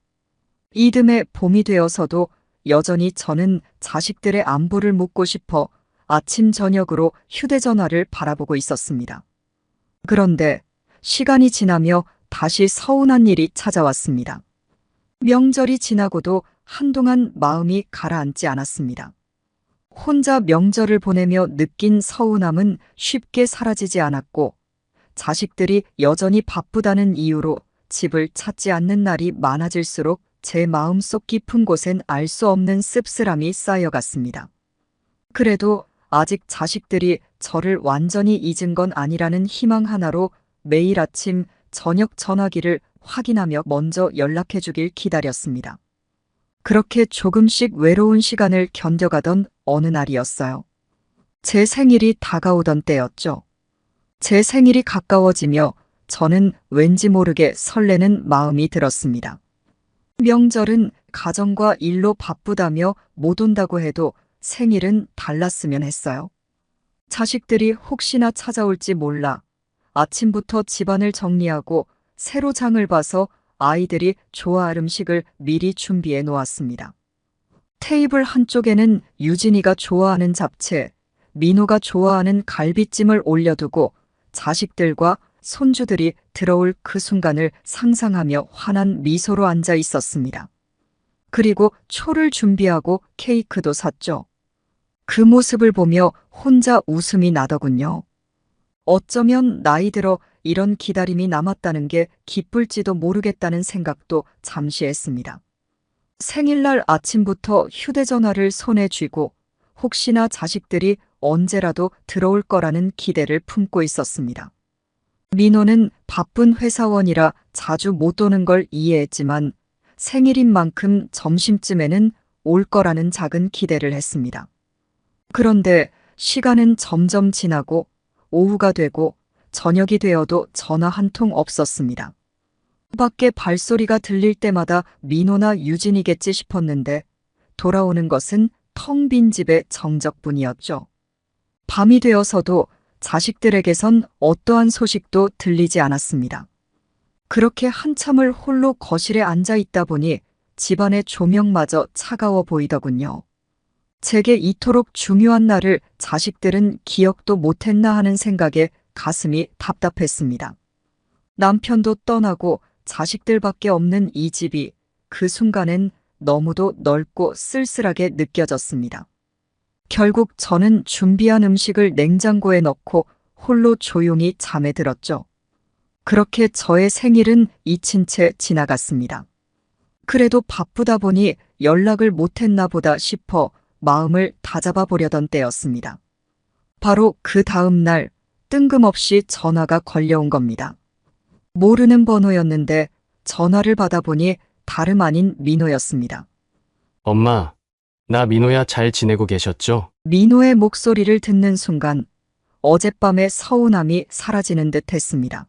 이듬해 봄이 되어서도 여전히 저는 자식들의 안부를 묻고 싶어 아침 저녁으로 휴대전화를 바라보고 있었습니다. 그런데 시간이 지나며 다시 서운한 일이 찾아왔습니다. 명절이 지나고도 한동안 마음이 가라앉지 않았습니다. 혼자 명절을 보내며 느낀 서운함은 쉽게 사라지지 않았고 자식들이 여전히 바쁘다는 이유로 집을 찾지 않는 날이 많아질수록 제 마음속 깊은 곳엔 알 수 없는 씁쓸함이 쌓여갔습니다. 그래도 아직 자식들이 저를 완전히 잊은 건 아니라는 희망 하나로 매일 아침 저녁 전화기를 확인하며 먼저 연락해 주길 기다렸습니다. 그렇게 조금씩 외로운 시간을 견뎌가던 어느 날이었어요. 제 생일이 다가오던 때였죠. 제 생일이 가까워지며 저는 왠지 모르게 설레는 마음이 들었습니다. 명절은 가정과 일로 바쁘다며 못 온다고 해도 생일은 달랐으면 했어요. 자식들이 혹시나 찾아올지 몰라 아침부터 집안을 정리하고 새로 장을 봐서 아이들이 좋아할 음식을 미리 준비해 놓았습니다. 테이블 한쪽에는 유진이가 좋아하는 잡채, 민호가 좋아하는 갈비찜을 올려두고 자식들과 손주들이 들어올 그 순간을 상상하며 환한 미소로 앉아 있었습니다. 그리고 초를 준비하고 케이크도 샀죠. 그 모습을 보며 혼자 웃음이 나더군요. 어쩌면 나이 들어 이런 기다림이 남았다는 게 기쁠지도 모르겠다는 생각도 잠시 했습니다. 생일날 아침부터 휴대전화를 손에 쥐고 혹시나 자식들이 언제라도 들어올 거라는 기대를 품고 있었습니다. 민호는 바쁜 회사원이라 자주 못 오는 걸 이해했지만 생일인 만큼 점심쯤에는 올 거라는 작은 기대를 했습니다. 그런데 시간은 점점 지나고 오후가 되고 저녁이 되어도 전화 한 통 없었습니다. 밖에 발소리가 들릴 때마다 민호나 유진이겠지 싶었는데 돌아오는 것은 텅 빈 집의 정적뿐이었죠. 밤이 되어서도 자식들에게선 어떠한 소식도 들리지 않았습니다. 그렇게 한참을 홀로 거실에 앉아 있다 보니 집안의 조명마저 차가워 보이더군요. 제게 이토록 중요한 날을 자식들은 기억도 못했나 하는 생각에 가슴이 답답했습니다. 남편도 떠나고 자식들밖에 없는 이 집이 그 순간엔 너무도 넓고 쓸쓸하게 느껴졌습니다. 결국 저는 준비한 음식을 냉장고에 넣고 홀로 조용히 잠에 들었죠. 그렇게 저의 생일은 잊힌 채 지나갔습니다. 그래도 바쁘다 보니 연락을 못했나 보다 싶어 마음을 다잡아 보려던 때였습니다. 바로 그 다음 날 뜬금없이 전화가 걸려온 겁니다. 모르는 번호였는데 전화를 받아보니 다름 아닌 민호였습니다. 엄마, 나 민호야 잘 지내고 계셨죠? 민호의 목소리를 듣는 순간 어젯밤의 서운함이 사라지는 듯 했습니다.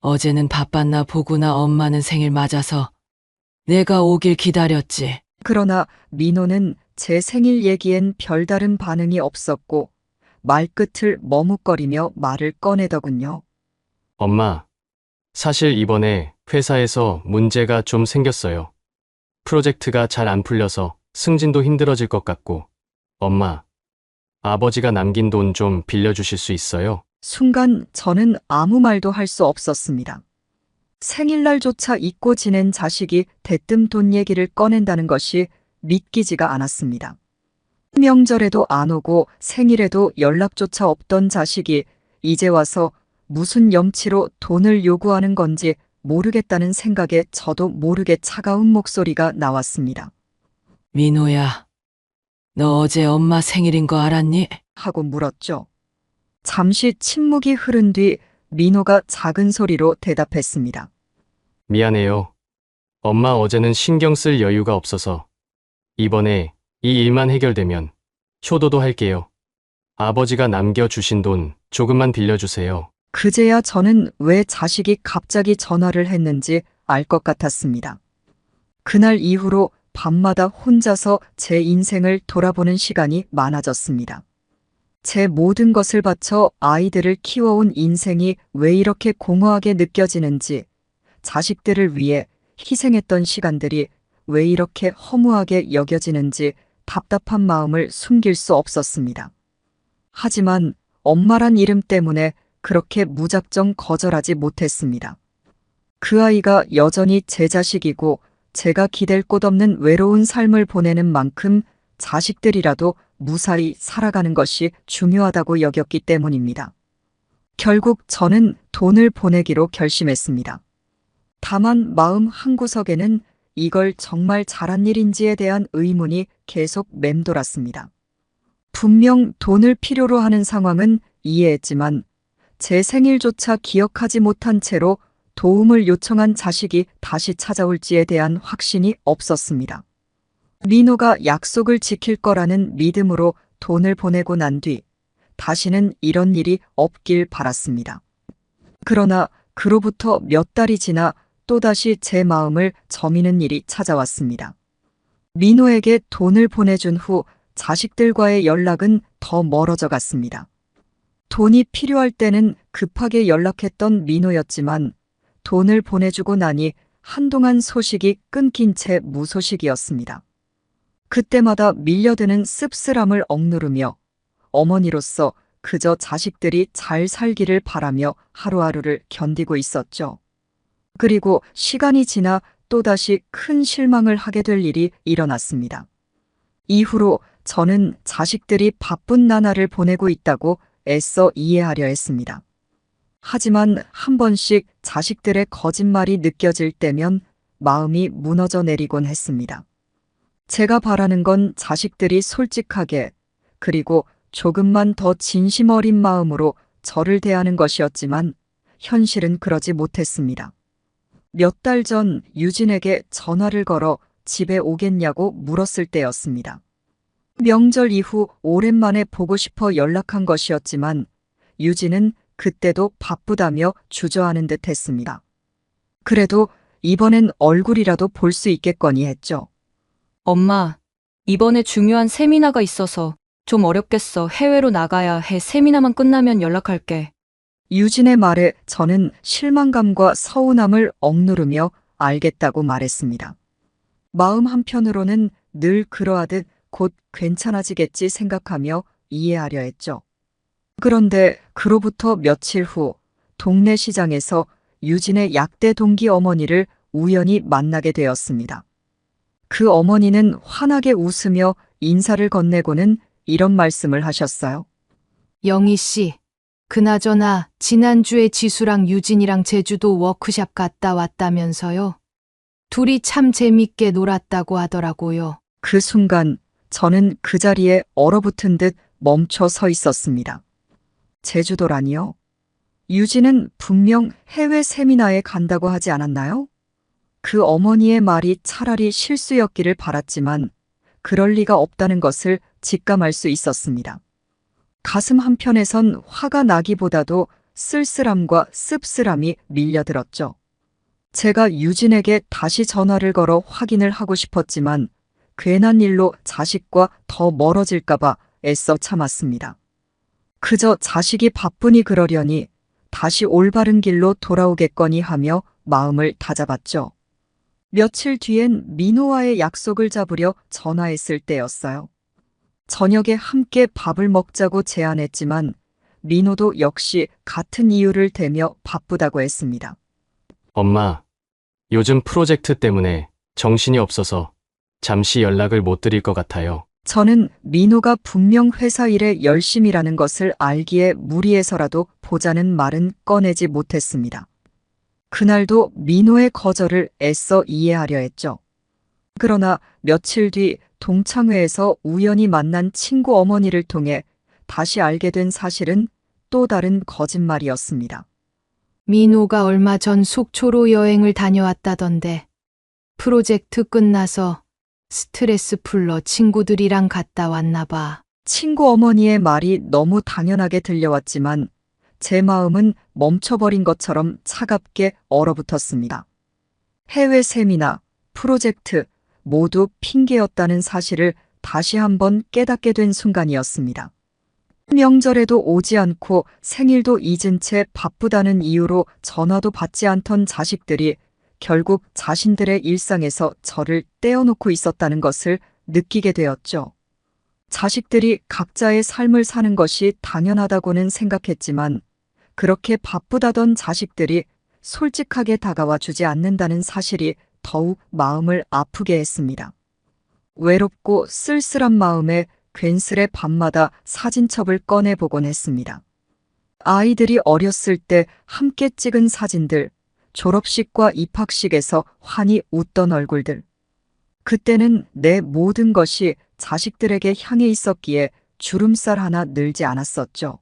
어제는 바빴나 보구나. 엄마는 생일 맞아서 내가 오길 기다렸지. 그러나 민호는 제 생일 얘기엔 별다른 반응이 없었고 말끝을 머뭇거리며 말을 꺼내더군요. 엄마, 사실 이번에 회사에서 문제가 좀 생겼어요. 프로젝트가 잘 안 풀려서 승진도 힘들어질 것 같고, 엄마, 아버지가 남긴 돈 좀 빌려주실 수 있어요? 순간 저는 아무 말도 할 수 없었습니다. 생일날조차 잊고 지낸 자식이 대뜸 돈 얘기를 꺼낸다는 것이 믿기지가 않았습니다. 명절에도 안 오고 생일에도 연락조차 없던 자식이 이제 와서 무슨 염치로 돈을 요구하는 건지 모르겠다는 생각에 저도 모르게 차가운 목소리가 나왔습니다. 민호야, 너 어제 엄마 생일인 거 알았니? 하고 물었죠. 잠시 침묵이 흐른 뒤 민호가 작은 소리로 대답했습니다. 미안해요. 엄마 어제는 신경 쓸 여유가 없어서 이번에 이 일만 해결되면 효도도 할게요. 아버지가 남겨주신 돈 조금만 빌려주세요. 그제야 저는 왜 자식이 갑자기 전화를 했는지 알 것 같았습니다. 그날 이후로 밤마다 혼자서 제 인생을 돌아보는 시간이 많아졌습니다. 제 모든 것을 바쳐 아이들을 키워온 인생이 왜 이렇게 공허하게 느껴지는지, 자식들을 위해 희생했던 시간들이 왜 이렇게 허무하게 여겨지는지 답답한 마음을 숨길 수 없었습니다. 하지만 엄마란 이름 때문에 그렇게 무작정 거절하지 못했습니다. 그 아이가 여전히 제 자식이고 제가 기댈 곳 없는 외로운 삶을 보내는 만큼 자식들이라도 무사히 살아가는 것이 중요하다고 여겼기 때문입니다. 결국 저는 돈을 보내기로 결심했습니다. 다만 마음 한구석에는 이걸 정말 잘한 일인지에 대한 의문이 계속 맴돌았습니다. 분명 돈을 필요로 하는 상황은 이해했지만 제 생일조차 기억하지 못한 채로 도움을 요청한 자식이 다시 찾아올지에 대한 확신이 없었습니다. 민호가 약속을 지킬 거라는 믿음으로 돈을 보내고 난 뒤 다시는 이런 일이 없길 바랐습니다. 그러나 그로부터 몇 달이 지나 또다시 제 마음을 저미는 일이 찾아왔습니다. 민호에게 돈을 보내준 후 자식들과의 연락은 더 멀어져 갔습니다. 돈이 필요할 때는 급하게 연락했던 민호였지만 돈을 보내주고 나니 한동안 소식이 끊긴 채 무소식이었습니다. 그때마다 밀려드는 씁쓸함을 억누르며 어머니로서 그저 자식들이 잘 살기를 바라며 하루하루를 견디고 있었죠. 그리고 시간이 지나 또다시 큰 실망을 하게 될 일이 일어났습니다. 이후로 저는 자식들이 바쁜 나날을 보내고 있다고 애써 이해하려 했습니다. 하지만 한 번씩 자식들의 거짓말이 느껴질 때면 마음이 무너져 내리곤 했습니다. 제가 바라는 건 자식들이 솔직하게 그리고 조금만 더 진심 어린 마음으로 저를 대하는 것이었지만 현실은 그러지 못했습니다. 몇 달 전 유진에게 전화를 걸어 집에 오겠냐고 물었을 때였습니다. 명절 이후 오랜만에 보고 싶어 연락한 것이었지만 유진은 그때도 바쁘다며 주저하는 듯 했습니다. 그래도 이번엔 얼굴이라도 볼 수 있겠거니 했죠. 엄마, 이번에 중요한 세미나가 있어서 좀 어렵겠어. 해외로 나가야 해. 세미나만 끝나면 연락할게. 유진의 말에 저는 실망감과 서운함을 억누르며 알겠다고 말했습니다. 마음 한편으로는 늘 그러하듯 곧 괜찮아지겠지 생각하며 이해하려 했죠. 그런데 그로부터 며칠 후 동네 시장에서 유진의 약대 동기 어머니를 우연히 만나게 되었습니다. 그 어머니는 환하게 웃으며 인사를 건네고는 이런 말씀을 하셨어요. 영희 씨, 그나저나 지난주에 지수랑 유진이랑 제주도 워크샵 갔다 왔다면서요? 둘이 참 재밌게 놀았다고 하더라고요. 그 순간 저는 그 자리에 얼어붙은 듯 멈춰 서 있었습니다. 제주도라니요? 유진은 분명 해외 세미나에 간다고 하지 않았나요? 그 어머니의 말이 차라리 실수였기를 바랐지만 그럴 리가 없다는 것을 직감할 수 있었습니다. 가슴 한편에선 화가 나기보다도 쓸쓸함과 씁쓸함이 밀려들었죠. 제가 유진에게 다시 전화를 걸어 확인을 하고 싶었지만 괜한 일로 자식과 더 멀어질까봐 애써 참았습니다. 그저 자식이 바쁘니 그러려니 다시 올바른 길로 돌아오겠거니 하며 마음을 다잡았죠. 며칠 뒤엔 민호와의 약속을 잡으려 전화했을 때였어요. 저녁에 함께 밥을 먹자고 제안했지만 민호도 역시 같은 이유를 대며 바쁘다고 했습니다. 엄마, 요즘 프로젝트 때문에 정신이 없어서 잠시 연락을 못 드릴 것 같아요. 저는 민호가 분명 회사 일에 열심이라는 것을 알기에 무리해서라도 보자는 말은 꺼내지 못했습니다. 그날도 민호의 거절을 애써 이해하려 했죠. 그러나 며칠 뒤 동창회에서 우연히 만난 친구 어머니를 통해 다시 알게 된 사실은 또 다른 거짓말이었습니다. 민호가 얼마 전 속초로 여행을 다녀왔다던데 프로젝트 끝나서 스트레스 풀러 친구들이랑 갔다 왔나 봐. 친구 어머니의 말이 너무 당연하게 들려왔지만 제 마음은 멈춰버린 것처럼 차갑게 얼어붙었습니다. 해외 세미나, 프로젝트 모두 핑계였다는 사실을 다시 한번 깨닫게 된 순간이었습니다. 명절에도 오지 않고 생일도 잊은 채 바쁘다는 이유로 전화도 받지 않던 자식들이 결국 자신들의 일상에서 저를 떼어놓고 있었다는 것을 느끼게 되었죠. 자식들이 각자의 삶을 사는 것이 당연하다고는 생각했지만 그렇게 바쁘다던 자식들이 솔직하게 다가와 주지 않는다는 사실이 더욱 마음을 아프게 했습니다. 외롭고 쓸쓸한 마음에 괜스레 밤마다 사진첩을 꺼내보곤 했습니다. 아이들이 어렸을 때 함께 찍은 사진들, 졸업식과 입학식에서 환히 웃던 얼굴들. 그때는 내 모든 것이 자식들에게 향해 있었기에 주름살 하나 늘지 않았었죠.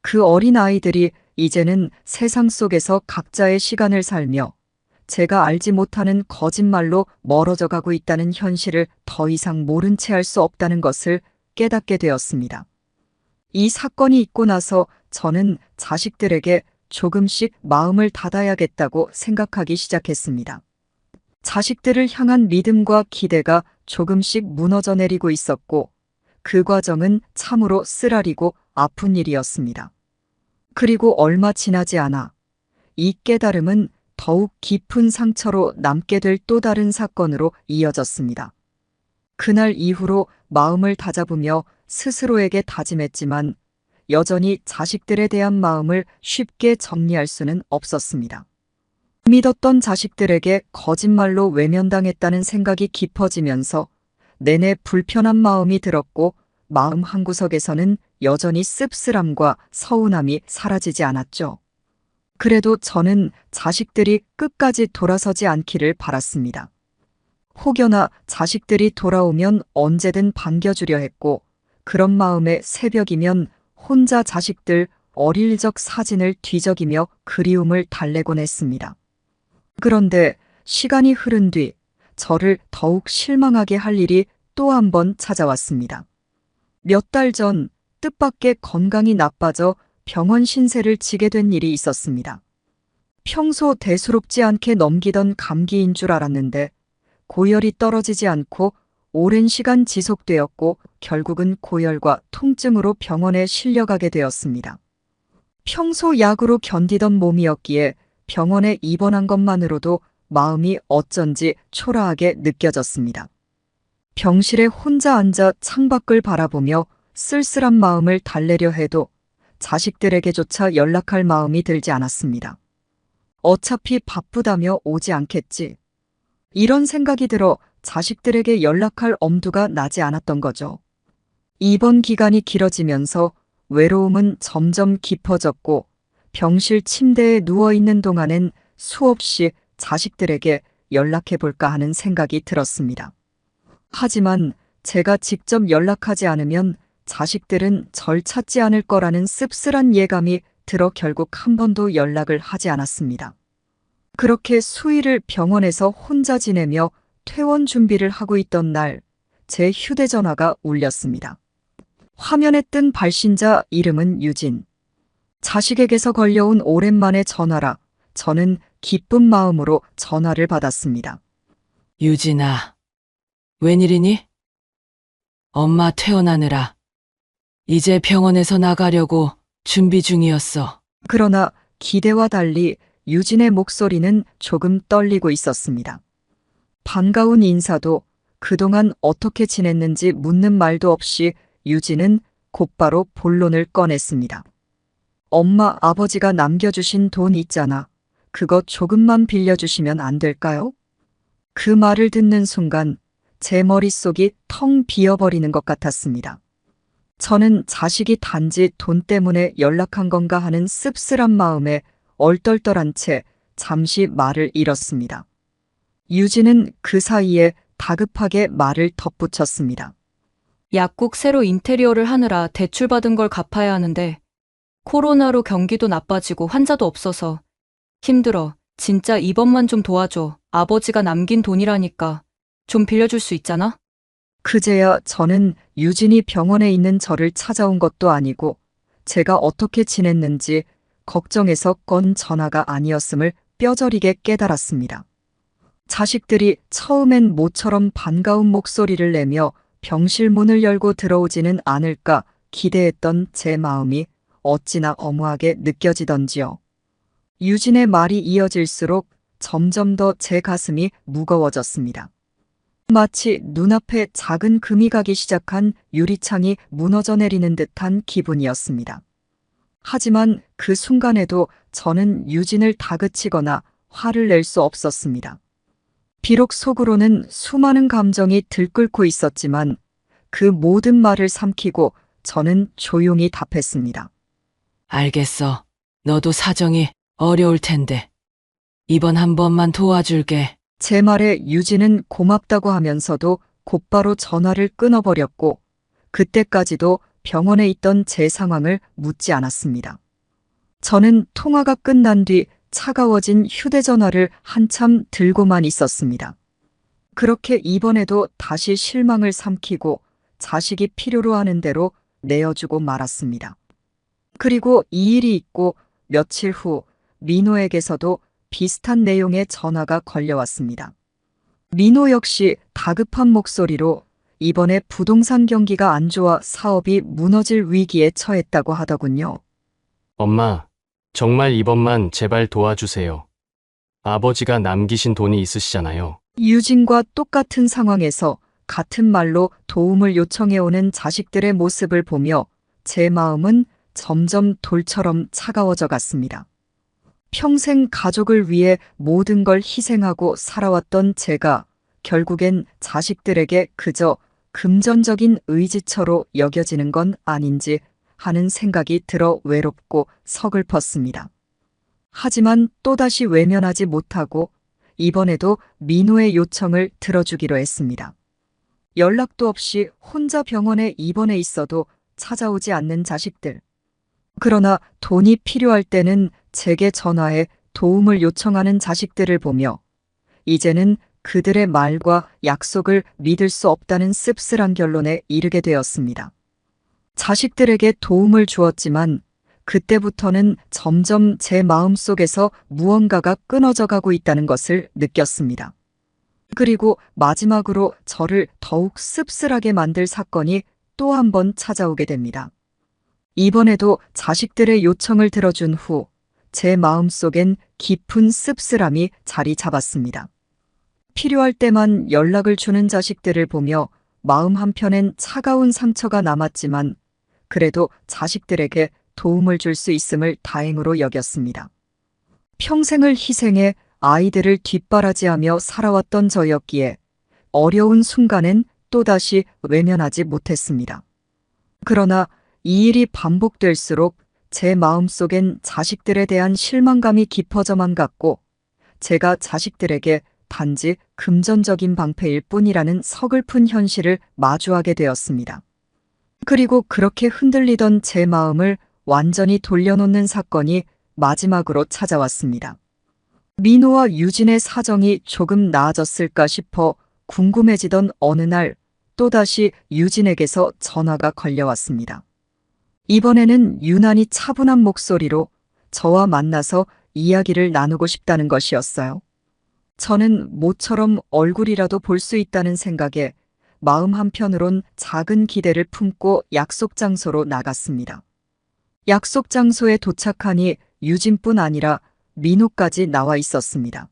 그 어린 아이들이 이제는 세상 속에서 각자의 시간을 살며 제가 알지 못하는 거짓말로 멀어져 가고 있다는 현실을 더 이상 모른 채 할 수 없다는 것을 깨닫게 되었습니다. 이 사건이 있고 나서 저는 자식들에게 조금씩 마음을 닫아야겠다고 생각하기 시작했습니다. 자식들을 향한 믿음과 기대가 조금씩 무너져 내리고 있었고 그 과정은 참으로 쓰라리고 아픈 일이었습니다. 그리고 얼마 지나지 않아 이 깨달음은 더욱 깊은 상처로 남게 될 또 다른 사건으로 이어졌습니다. 그날 이후로 마음을 다잡으며 스스로에게 다짐했지만 여전히 자식들에 대한 마음을 쉽게 정리할 수는 없었습니다. 믿었던 자식들에게 거짓말로 외면당했다는 생각이 깊어지면서 내내 불편한 마음이 들었고 마음 한구석에서는 여전히 씁쓸함과 서운함이 사라지지 않았죠. 그래도 저는 자식들이 끝까지 돌아서지 않기를 바랐습니다. 혹여나 자식들이 돌아오면 언제든 반겨주려 했고 그런 마음에 새벽이면 혼자 자식들 어릴 적 사진을 뒤적이며 그리움을 달래곤 했습니다. 그런데 시간이 흐른 뒤 저를 더욱 실망하게 할 일이 또 한 번 찾아왔습니다. 몇 달 전 뜻밖의 건강이 나빠져 병원 신세를 지게 된 일이 있었습니다. 평소 대수롭지 않게 넘기던 감기인 줄 알았는데 고열이 떨어지지 않고 오랜 시간 지속되었고 결국은 고열과 통증으로 병원에 실려가게 되었습니다. 평소 약으로 견디던 몸이었기에 병원에 입원한 것만으로도 마음이 어쩐지 초라하게 느껴졌습니다. 병실에 혼자 앉아 창밖을 바라보며 쓸쓸한 마음을 달래려 해도 자식들에게조차 연락할 마음이 들지 않았습니다. 어차피 바쁘다며 오지 않겠지. 이런 생각이 들어 자식들에게 연락할 엄두가 나지 않았던 거죠. 입원 기간이 길어지면서 외로움은 점점 깊어졌고 병실 침대에 누워있는 동안엔 수없이 자식들에게 연락해 볼까 하는 생각이 들었습니다. 하지만 제가 직접 연락하지 않으면 자식들은 절 찾지 않을 거라는 씁쓸한 예감이 들어 결국 한 번도 연락을 하지 않았습니다. 그렇게 수일을 병원에서 혼자 지내며 퇴원 준비를 하고 있던 날, 제 휴대전화가 울렸습니다. 화면에 뜬 발신자 이름은 유진. 자식에게서 걸려온 오랜만의 전화라 저는 기쁜 마음으로 전화를 받았습니다. 유진아, 웬일이니? 엄마 퇴원하느라 이제 병원에서 나가려고 준비 중이었어. 그러나 기대와 달리 유진의 목소리는 조금 떨리고 있었습니다. 반가운 인사도 그동안 어떻게 지냈는지 묻는 말도 없이 유진은 곧바로 본론을 꺼냈습니다. 엄마, 아버지가 남겨주신 돈 있잖아. 그거 조금만 빌려주시면 안 될까요? 그 말을 듣는 순간 제 머릿속이 텅 비어버리는 것 같았습니다. 저는 자식이 단지 돈 때문에 연락한 건가 하는 씁쓸한 마음에 얼떨떨한 채 잠시 말을 잃었습니다. 유진은 그 사이에 다급하게 말을 덧붙였습니다. 약국 새로 인테리어를 하느라 대출받은 걸 갚아야 하는데 코로나로 경기도 나빠지고 환자도 없어서 힘들어. 진짜 이번만 좀 도와줘. 아버지가 남긴 돈이라니까. 좀 빌려줄 수 있잖아? 그제야 저는 유진이 병원에 있는 저를 찾아온 것도 아니고 제가 어떻게 지냈는지 걱정해서 건 전화가 아니었음을 뼈저리게 깨달았습니다. 자식들이 처음엔 모처럼 반가운 목소리를 내며 병실 문을 열고 들어오지는 않을까 기대했던 제 마음이 어찌나 엄오하게 느껴지던지요. 유진의 말이 이어질수록 점점 더 제 가슴이 무거워졌습니다. 마치 눈앞에 작은 금이 가기 시작한 유리창이 무너져 내리는 듯한 기분이었습니다. 하지만 그 순간에도 저는 유진을 다그치거나 화를 낼 수 없었습니다. 비록 속으로는 수많은 감정이 들끓고 있었지만 그 모든 말을 삼키고 저는 조용히 답했습니다. 알겠어. 너도 사정이 어려울 텐데. 이번 한 번만 도와줄게. 제 말에 유진은 고맙다고 하면서도 곧바로 전화를 끊어버렸고 그때까지도 병원에 있던 제 상황을 묻지 않았습니다. 저는 통화가 끝난 뒤 차가워진 휴대전화를 한참 들고만 있었습니다. 그렇게 이번에도 다시 실망을 삼키고 자식이 필요로 하는 대로 내어주고 말았습니다. 그리고 이 일이 있고 며칠 후 민호에게서도 비슷한 내용의 전화가 걸려왔습니다. 민호 역시 다급한 목소리로 이번에 부동산 경기가 안 좋아 사업이 무너질 위기에 처했다고 하더군요. 엄마, 정말 이번만 제발 도와주세요. 아버지가 남기신 돈이 있으시잖아요. 유진과 똑같은 상황에서 같은 말로 도움을 요청해오는 자식들의 모습을 보며 제 마음은 점점 돌처럼 차가워져 갔습니다. 평생 가족을 위해 모든 걸 희생하고 살아왔던 제가 결국엔 자식들에게 그저 금전적인 의지처로 여겨지는 건 아닌지 하는 생각이 들어 외롭고 서글펐습니다. 하지만 또다시 외면하지 못하고 이번에도 민호의 요청을 들어주기로 했습니다. 연락도 없이 혼자 병원에 입원해 있어도 찾아오지 않는 자식들. 그러나 돈이 필요할 때는 제게 전화해 도움을 요청하는 자식들을 보며 이제는 그들의 말과 약속을 믿을 수 없다는 씁쓸한 결론에 이르게 되었습니다. 자식들에게 도움을 주었지만 그때부터는 점점 제 마음속에서 무언가가 끊어져 가고 있다는 것을 느꼈습니다. 그리고 마지막으로 저를 더욱 씁쓸하게 만들 사건이 또 한 번 찾아오게 됩니다. 이번에도 자식들의 요청을 들어준 후 제 마음속엔 깊은 씁쓸함이 자리 잡았습니다. 필요할 때만 연락을 주는 자식들을 보며 마음 한편엔 차가운 상처가 남았지만 그래도 자식들에게 도움을 줄 수 있음을 다행으로 여겼습니다. 평생을 희생해 아이들을 뒷바라지하며 살아왔던 저였기에 어려운 순간엔 또다시 외면하지 못했습니다. 그러나 이 일이 반복될수록 제 마음속엔 자식들에 대한 실망감이 깊어져만 갔고, 제가 자식들에게 단지 금전적인 방패일 뿐이라는 서글픈 현실을 마주하게 되었습니다. 그리고 그렇게 흔들리던 제 마음을 완전히 돌려놓는 사건이 마지막으로 찾아왔습니다. 민호와 유진의 사정이 조금 나아졌을까 싶어 궁금해지던 어느 날 또다시 유진에게서 전화가 걸려왔습니다. 이번에는 유난히 차분한 목소리로 저와 만나서 이야기를 나누고 싶다는 것이었어요. 저는 모처럼 얼굴이라도 볼 수 있다는 생각에 마음 한편으론 작은 기대를 품고 약속 장소로 나갔습니다. 약속 장소에 도착하니 유진뿐 아니라 민호까지 나와 있었습니다.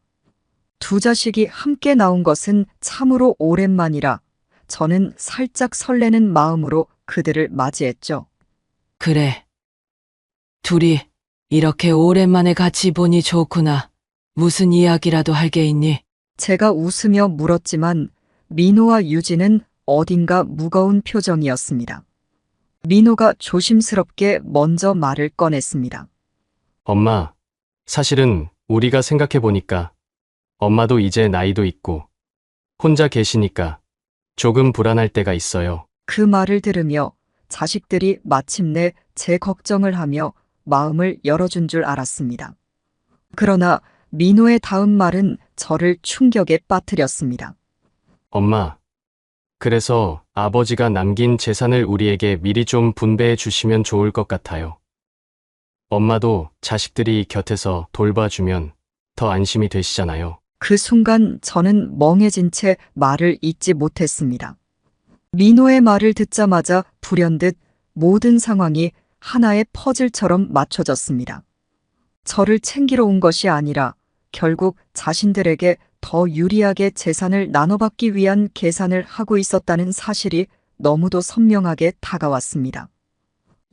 두 자식이 함께 나온 것은 참으로 오랜만이라 저는 살짝 설레는 마음으로 그들을 맞이했죠. 그래. 둘이 이렇게 오랜만에 같이 보니 좋구나. 무슨 이야기라도 할 게 있니? 제가 웃으며 물었지만 민호와 유진은 어딘가 무거운 표정이었습니다. 민호가 조심스럽게 먼저 말을 꺼냈습니다. 엄마, 사실은 우리가 생각해보니까 엄마도 이제 나이도 있고 혼자 계시니까 조금 불안할 때가 있어요. 그 말을 들으며 자식들이 마침내 제 걱정을 하며 마음을 열어준 줄 알았습니다. 그러나 민호의 다음 말은 저를 충격에 빠뜨렸습니다. 엄마, 그래서 아버지가 남긴 재산을 우리에게 미리 좀 분배해 주시면 좋을 것 같아요. 엄마도 자식들이 곁에서 돌봐주면 더 안심이 되시잖아요. 그 순간 저는 멍해진 채 말을 잇지 못했습니다. 민호의 말을 듣자마자 불현듯 모든 상황이 하나의 퍼즐처럼 맞춰졌습니다. 저를 챙기러 온 것이 아니라 결국 자신들에게 더 유리하게 재산을 나눠받기 위한 계산을 하고 있었다는 사실이 너무도 선명하게 다가왔습니다.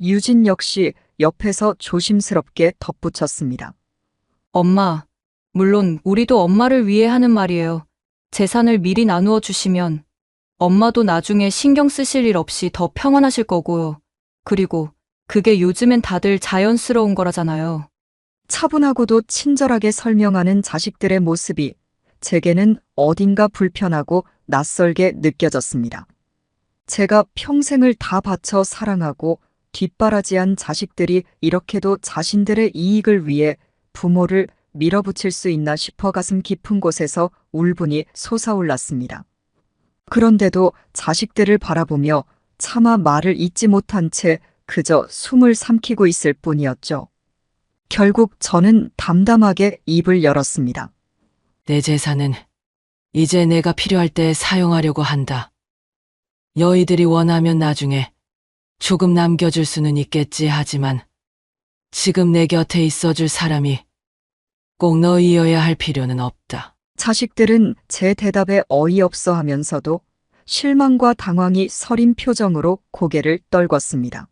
유진 역시 옆에서 조심스럽게 덧붙였습니다. 엄마, 물론 우리도 엄마를 위해 하는 말이에요. 재산을 미리 나누어 주시면 엄마도 나중에 신경 쓰실 일 없이 더 평안하실 거고요. 그리고 그게 요즘엔 다들 자연스러운 거라잖아요. 차분하고도 친절하게 설명하는 자식들의 모습이 제게는 어딘가 불편하고 낯설게 느껴졌습니다. 제가 평생을 다 바쳐 사랑하고 뒷바라지한 자식들이 이렇게도 자신들의 이익을 위해 부모를 밀어붙일 수 있나 싶어 가슴 깊은 곳에서 울분이 솟아올랐습니다. 그런데도 자식들을 바라보며 차마 말을 잇지 못한 채 그저 숨을 삼키고 있을 뿐이었죠. 결국 저는 담담하게 입을 열었습니다. 내 재산은 이제 내가 필요할 때 사용하려고 한다. 너희들이 원하면 나중에 조금 남겨줄 수는 있겠지 하지만 지금 내 곁에 있어줄 사람이 꼭 너희여야 할 필요는 없다. 자식들은 제 대답에 어이없어 하면서도 실망과 당황이 서린 표정으로 고개를 떨궜습니다.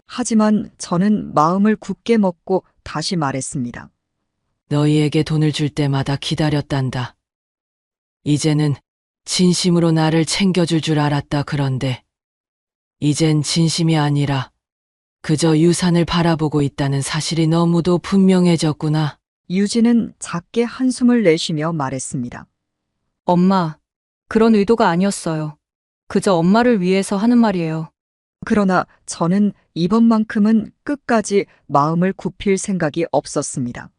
하지만 저는 마음을 굳게 먹고 다시 말했습니다. 너희에게 돈을 줄 때마다 기다렸단다. 이제는 진심으로 나를 챙겨줄 줄 알았다. 그런데 이젠 진심이 아니라 그저 유산을 바라보고 있다는 사실이 너무도 분명해졌구나. 유진은 작게 한숨을 내쉬며 말했습니다. 엄마, 그런 의도가 아니었어요. 그저 엄마를 위해서 하는 말이에요. 그러나 저는 이번만큼은 끝까지 마음을 굽힐 생각이 없었습니다.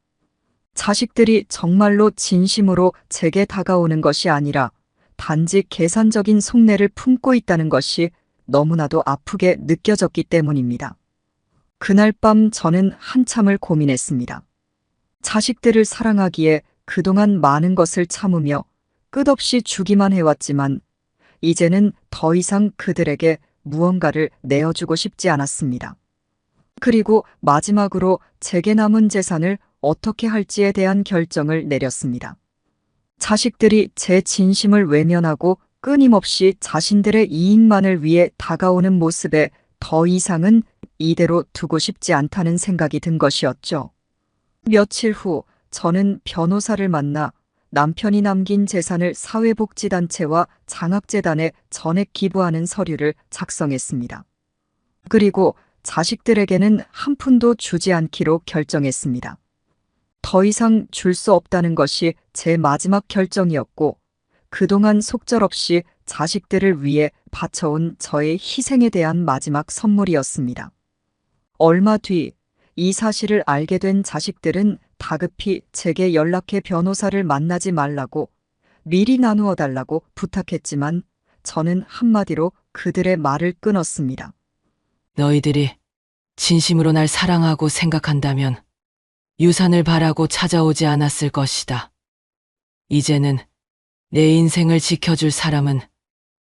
자식들이 정말로 진심으로 제게 다가오는 것이 아니라 단지 계산적인 속내를 품고 있다는 것이 너무나도 아프게 느껴졌기 때문입니다. 그날 밤 저는 한참을 고민했습니다. 자식들을 사랑하기에 그동안 많은 것을 참으며 끝없이 주기만 해왔지만 이제는 더 이상 그들에게 무언가를 내어주고 싶지 않았습니다. 그리고 마지막으로 제게 남은 재산을 어떻게 할지에 대한 결정을 내렸습니다. 자식들이 제 진심을 외면하고 끊임없이 자신들의 이익만을 위해 다가오는 모습에 더 이상은 이대로 두고 싶지 않다는 생각이 든 것이었죠. 며칠 후 저는 변호사를 만나 남편이 남긴 재산을 사회복지단체와 장학재단에 전액 기부하는 서류를 작성했습니다. 그리고 자식들에게는 한 푼도 주지 않기로 결정했습니다. 더 이상 줄 수 없다는 것이 제 마지막 결정이었고, 그동안 속절없이 자식들을 위해 바쳐온 저의 희생에 대한 마지막 선물이었습니다. 얼마 뒤 이 사실을 알게 된 자식들은 다급히 제게 연락해 변호사를 만나지 말라고 미리 나누어 달라고 부탁했지만 저는 한마디로 그들의 말을 끊었습니다. 너희들이 진심으로 날 사랑하고 생각한다면 유산을 바라고 찾아오지 않았을 것이다. 이제는 내 인생을 지켜줄 사람은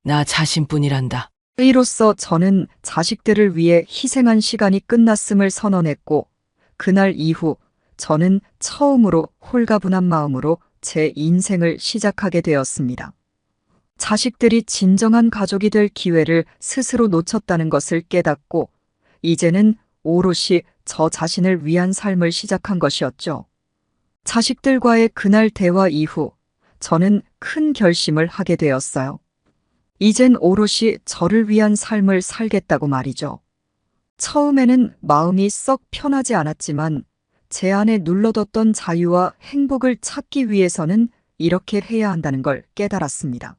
나 자신뿐이란다. 이로써 저는 자식들을 위해 희생한 시간이 끝났음을 선언했고, 그날 이후 저는 처음으로 홀가분한 마음으로 제 인생을 시작하게 되었습니다. 자식들이 진정한 가족이 될 기회를 스스로 놓쳤다는 것을 깨닫고, 이제는 오롯이 저 자신을 위한 삶을 시작한 것이었죠. 자식들과의 그날 대화 이후 저는 큰 결심을 하게 되었어요. 이젠 오롯이 저를 위한 삶을 살겠다고 말이죠. 처음에는 마음이 썩 편하지 않았지만 제 안에 눌러뒀던 자유와 행복을 찾기 위해서는 이렇게 해야 한다는 걸 깨달았습니다.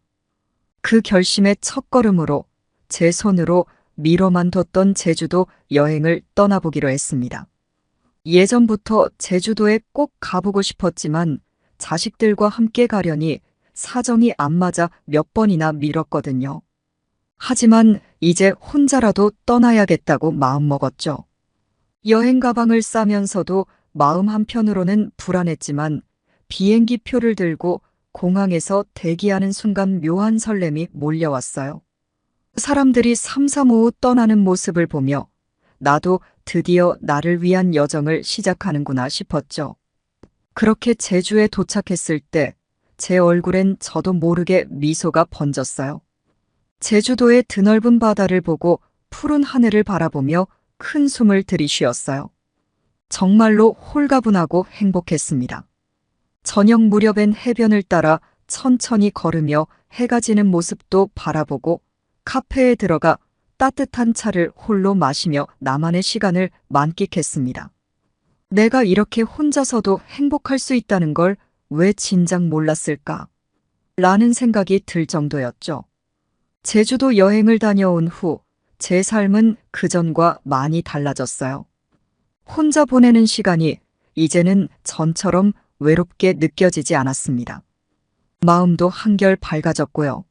그 결심의 첫걸음으로 제 손으로 미뤄만 뒀던 제주도 여행을 떠나보기로 했습니다. 예전부터 제주도에 꼭 가보고 싶었지만 자식들과 함께 가려니 사정이 안 맞아 몇 번이나 미뤘거든요. 하지만 이제 혼자라도 떠나야겠다고 마음먹었죠. 여행 가방을 싸면서도 마음 한편으로는 불안했지만 비행기 표를 들고 공항에서 대기하는 순간 묘한 설렘이 몰려왔어요. 사람들이 삼삼오오 떠나는 모습을 보며 나도 드디어 나를 위한 여정을 시작하는구나 싶었죠. 그렇게 제주에 도착했을 때 제 얼굴엔 저도 모르게 미소가 번졌어요. 제주도의 드넓은 바다를 보고 푸른 하늘을 바라보며 큰 숨을 들이쉬었어요. 정말로 홀가분하고 행복했습니다. 저녁 무렵엔 해변을 따라 천천히 걸으며 해가 지는 모습도 바라보고 카페에 들어가 따뜻한 차를 홀로 마시며 나만의 시간을 만끽했습니다. 내가 이렇게 혼자서도 행복할 수 있다는 걸 왜 진작 몰랐을까? 라는 생각이 들 정도였죠. 제주도 여행을 다녀온 후 제 삶은 그전과 많이 달라졌어요. 혼자 보내는 시간이 이제는 전처럼 외롭게 느껴지지 않았습니다. 마음도 한결 밝아졌고요.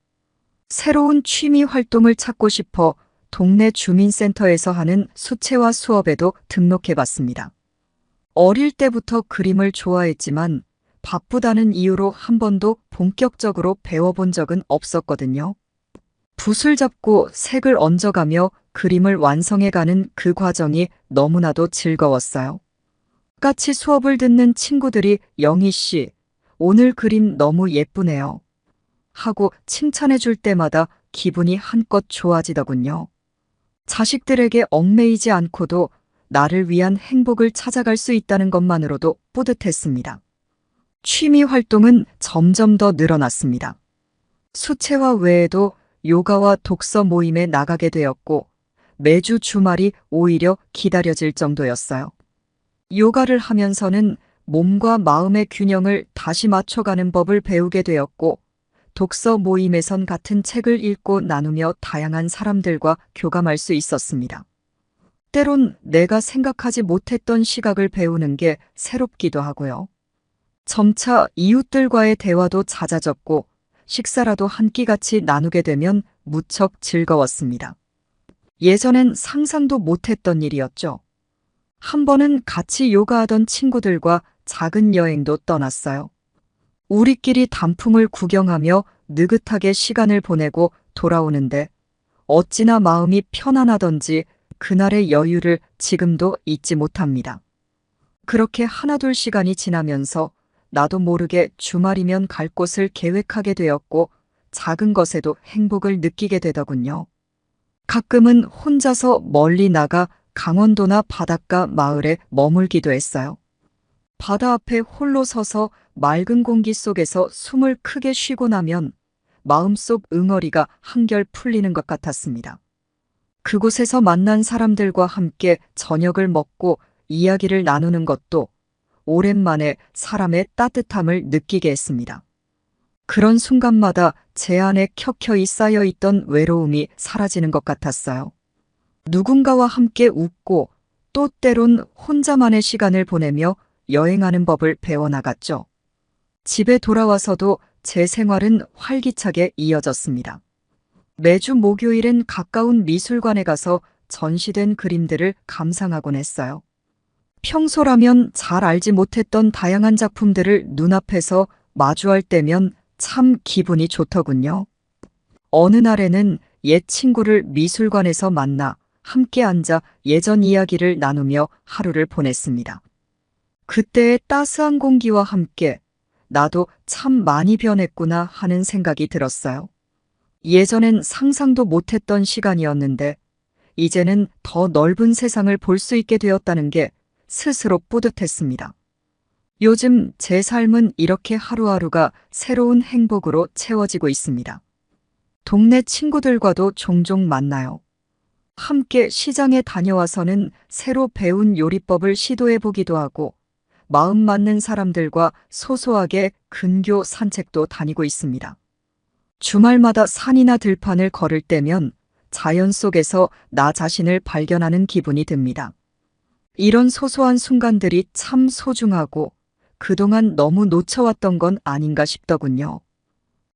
새로운 취미 활동을 찾고 싶어 동네 주민센터에서 하는 수채화 수업에도 등록해봤습니다. 어릴 때부터 그림을 좋아했지만 바쁘다는 이유로 한 번도 본격적으로 배워본 적은 없었거든요. 붓을 잡고 색을 얹어가며 그림을 완성해가는 그 과정이 너무나도 즐거웠어요. 같이 수업을 듣는 친구들이 영희 씨, 오늘 그림 너무 예쁘네요. 하고 칭찬해 줄 때마다 기분이 한껏 좋아지더군요. 자식들에게 얽매이지 않고도 나를 위한 행복을 찾아갈 수 있다는 것만으로도 뿌듯했습니다. 취미 활동은 점점 더 늘어났습니다. 수채화 외에도 요가와 독서 모임에 나가게 되었고 매주 주말이 오히려 기다려질 정도였어요. 요가를 하면서는 몸과 마음의 균형을 다시 맞춰가는 법을 배우게 되었고 독서 모임에선 같은 책을 읽고 나누며 다양한 사람들과 교감할 수 있었습니다. 때론 내가 생각하지 못했던 시각을 배우는 게 새롭기도 하고요. 점차 이웃들과의 대화도 잦아졌고 식사라도 한 끼 같이 나누게 되면 무척 즐거웠습니다. 예전엔 상상도 못했던 일이었죠. 한 번은 같이 요가하던 친구들과 작은 여행도 떠났어요. 우리끼리 단풍을 구경하며 느긋하게 시간을 보내고 돌아오는데 어찌나 마음이 편안하던지 그날의 여유를 지금도 잊지 못합니다. 그렇게 하나둘 시간이 지나면서 나도 모르게 주말이면 갈 곳을 계획하게 되었고 작은 것에도 행복을 느끼게 되더군요. 가끔은 혼자서 멀리 나가 강원도나 바닷가 마을에 머물기도 했어요. 바다 앞에 홀로 서서 맑은 공기 속에서 숨을 크게 쉬고 나면 마음속 응어리가 한결 풀리는 것 같았습니다. 그곳에서 만난 사람들과 함께 저녁을 먹고 이야기를 나누는 것도 오랜만에 사람의 따뜻함을 느끼게 했습니다. 그런 순간마다 제 안에 켜켜이 쌓여 있던 외로움이 사라지는 것 같았어요. 누군가와 함께 웃고 또 때론 혼자만의 시간을 보내며 여행하는 법을 배워나갔죠. 집에 돌아와서도 제 생활은 활기차게 이어졌습니다. 매주 목요일엔 가까운 미술관에 가서 전시된 그림들을 감상하곤 했어요. 평소라면 잘 알지 못했던 다양한 작품들을 눈앞에서 마주할 때면 참 기분이 좋더군요. 어느 날에는 옛 친구를 미술관에서 만나 함께 앉아 예전 이야기를 나누며 하루를 보냈습니다. 그때의 따스한 공기와 함께 나도 참 많이 변했구나 하는 생각이 들었어요. 예전엔 상상도 못했던 시간이었는데 이제는 더 넓은 세상을 볼 수 있게 되었다는 게 스스로 뿌듯했습니다. 요즘 제 삶은 이렇게 하루하루가 새로운 행복으로 채워지고 있습니다. 동네 친구들과도 종종 만나요. 함께 시장에 다녀와서는 새로 배운 요리법을 시도해 보기도 하고 마음 맞는 사람들과 소소하게 근교 산책도 다니고 있습니다. 주말마다 산이나 들판을 걸을 때면 자연 속에서 나 자신을 발견하는 기분이 듭니다. 이런 소소한 순간들이 참 소중하고 그동안 너무 놓쳐왔던 건 아닌가 싶더군요.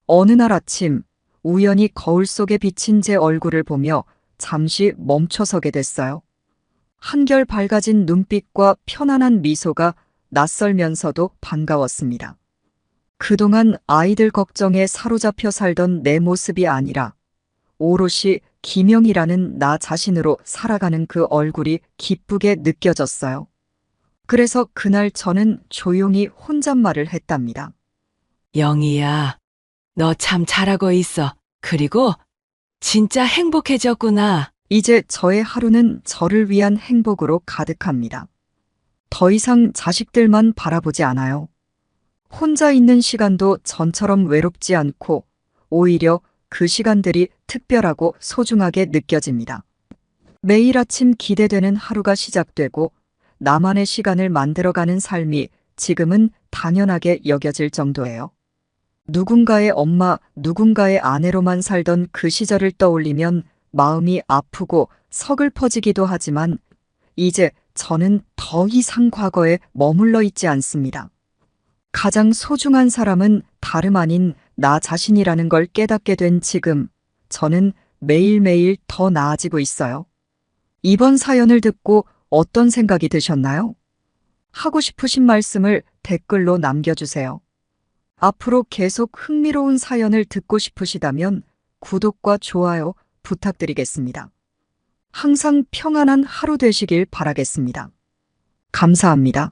어느 날 아침 우연히 거울 속에 비친 제 얼굴을 보며 잠시 멈춰서게 됐어요. 한결 밝아진 눈빛과 편안한 미소가 낯설면서도 반가웠습니다. 그동안 아이들 걱정에 사로잡혀 살던 내 모습이 아니라 오롯이 김영이라는 나 자신으로 살아가는 그 얼굴이 기쁘게 느껴졌어요. 그래서 그날 저는 조용히 혼잣말을 했답니다. 영희야, 너 참 잘하고 있어. 그리고 진짜 행복해졌구나. 이제 저의 하루는 저를 위한 행복으로 가득합니다. 더 이상 자식들만 바라보지 않아요. 혼자 있는 시간도 전처럼 외롭지 않고 오히려 그 시간들이 특별하고 소중하게 느껴집니다. 매일 아침 기대되는 하루가 시작되고 나만의 시간을 만들어가는 삶이 지금은 당연하게 여겨질 정도예요. 누군가의 엄마, 누군가의 아내로만 살던 그 시절을 떠올리면 마음이 아프고 서글퍼지기도 하지만 이제 저는 더 이상 과거에 머물러 있지 않습니다. 가장 소중한 사람은 다름 아닌 나 자신이라는 걸 깨닫게 된 지금, 저는 매일매일 더 나아지고 있어요. 이번 사연을 듣고 어떤 생각이 드셨나요? 하고 싶으신 말씀을 댓글로 남겨주세요. 앞으로 계속 흥미로운 사연을 듣고 싶으시다면 구독과 좋아요 부탁드리겠습니다. 항상 평안한 하루 되시길 바라겠습니다. 감사합니다.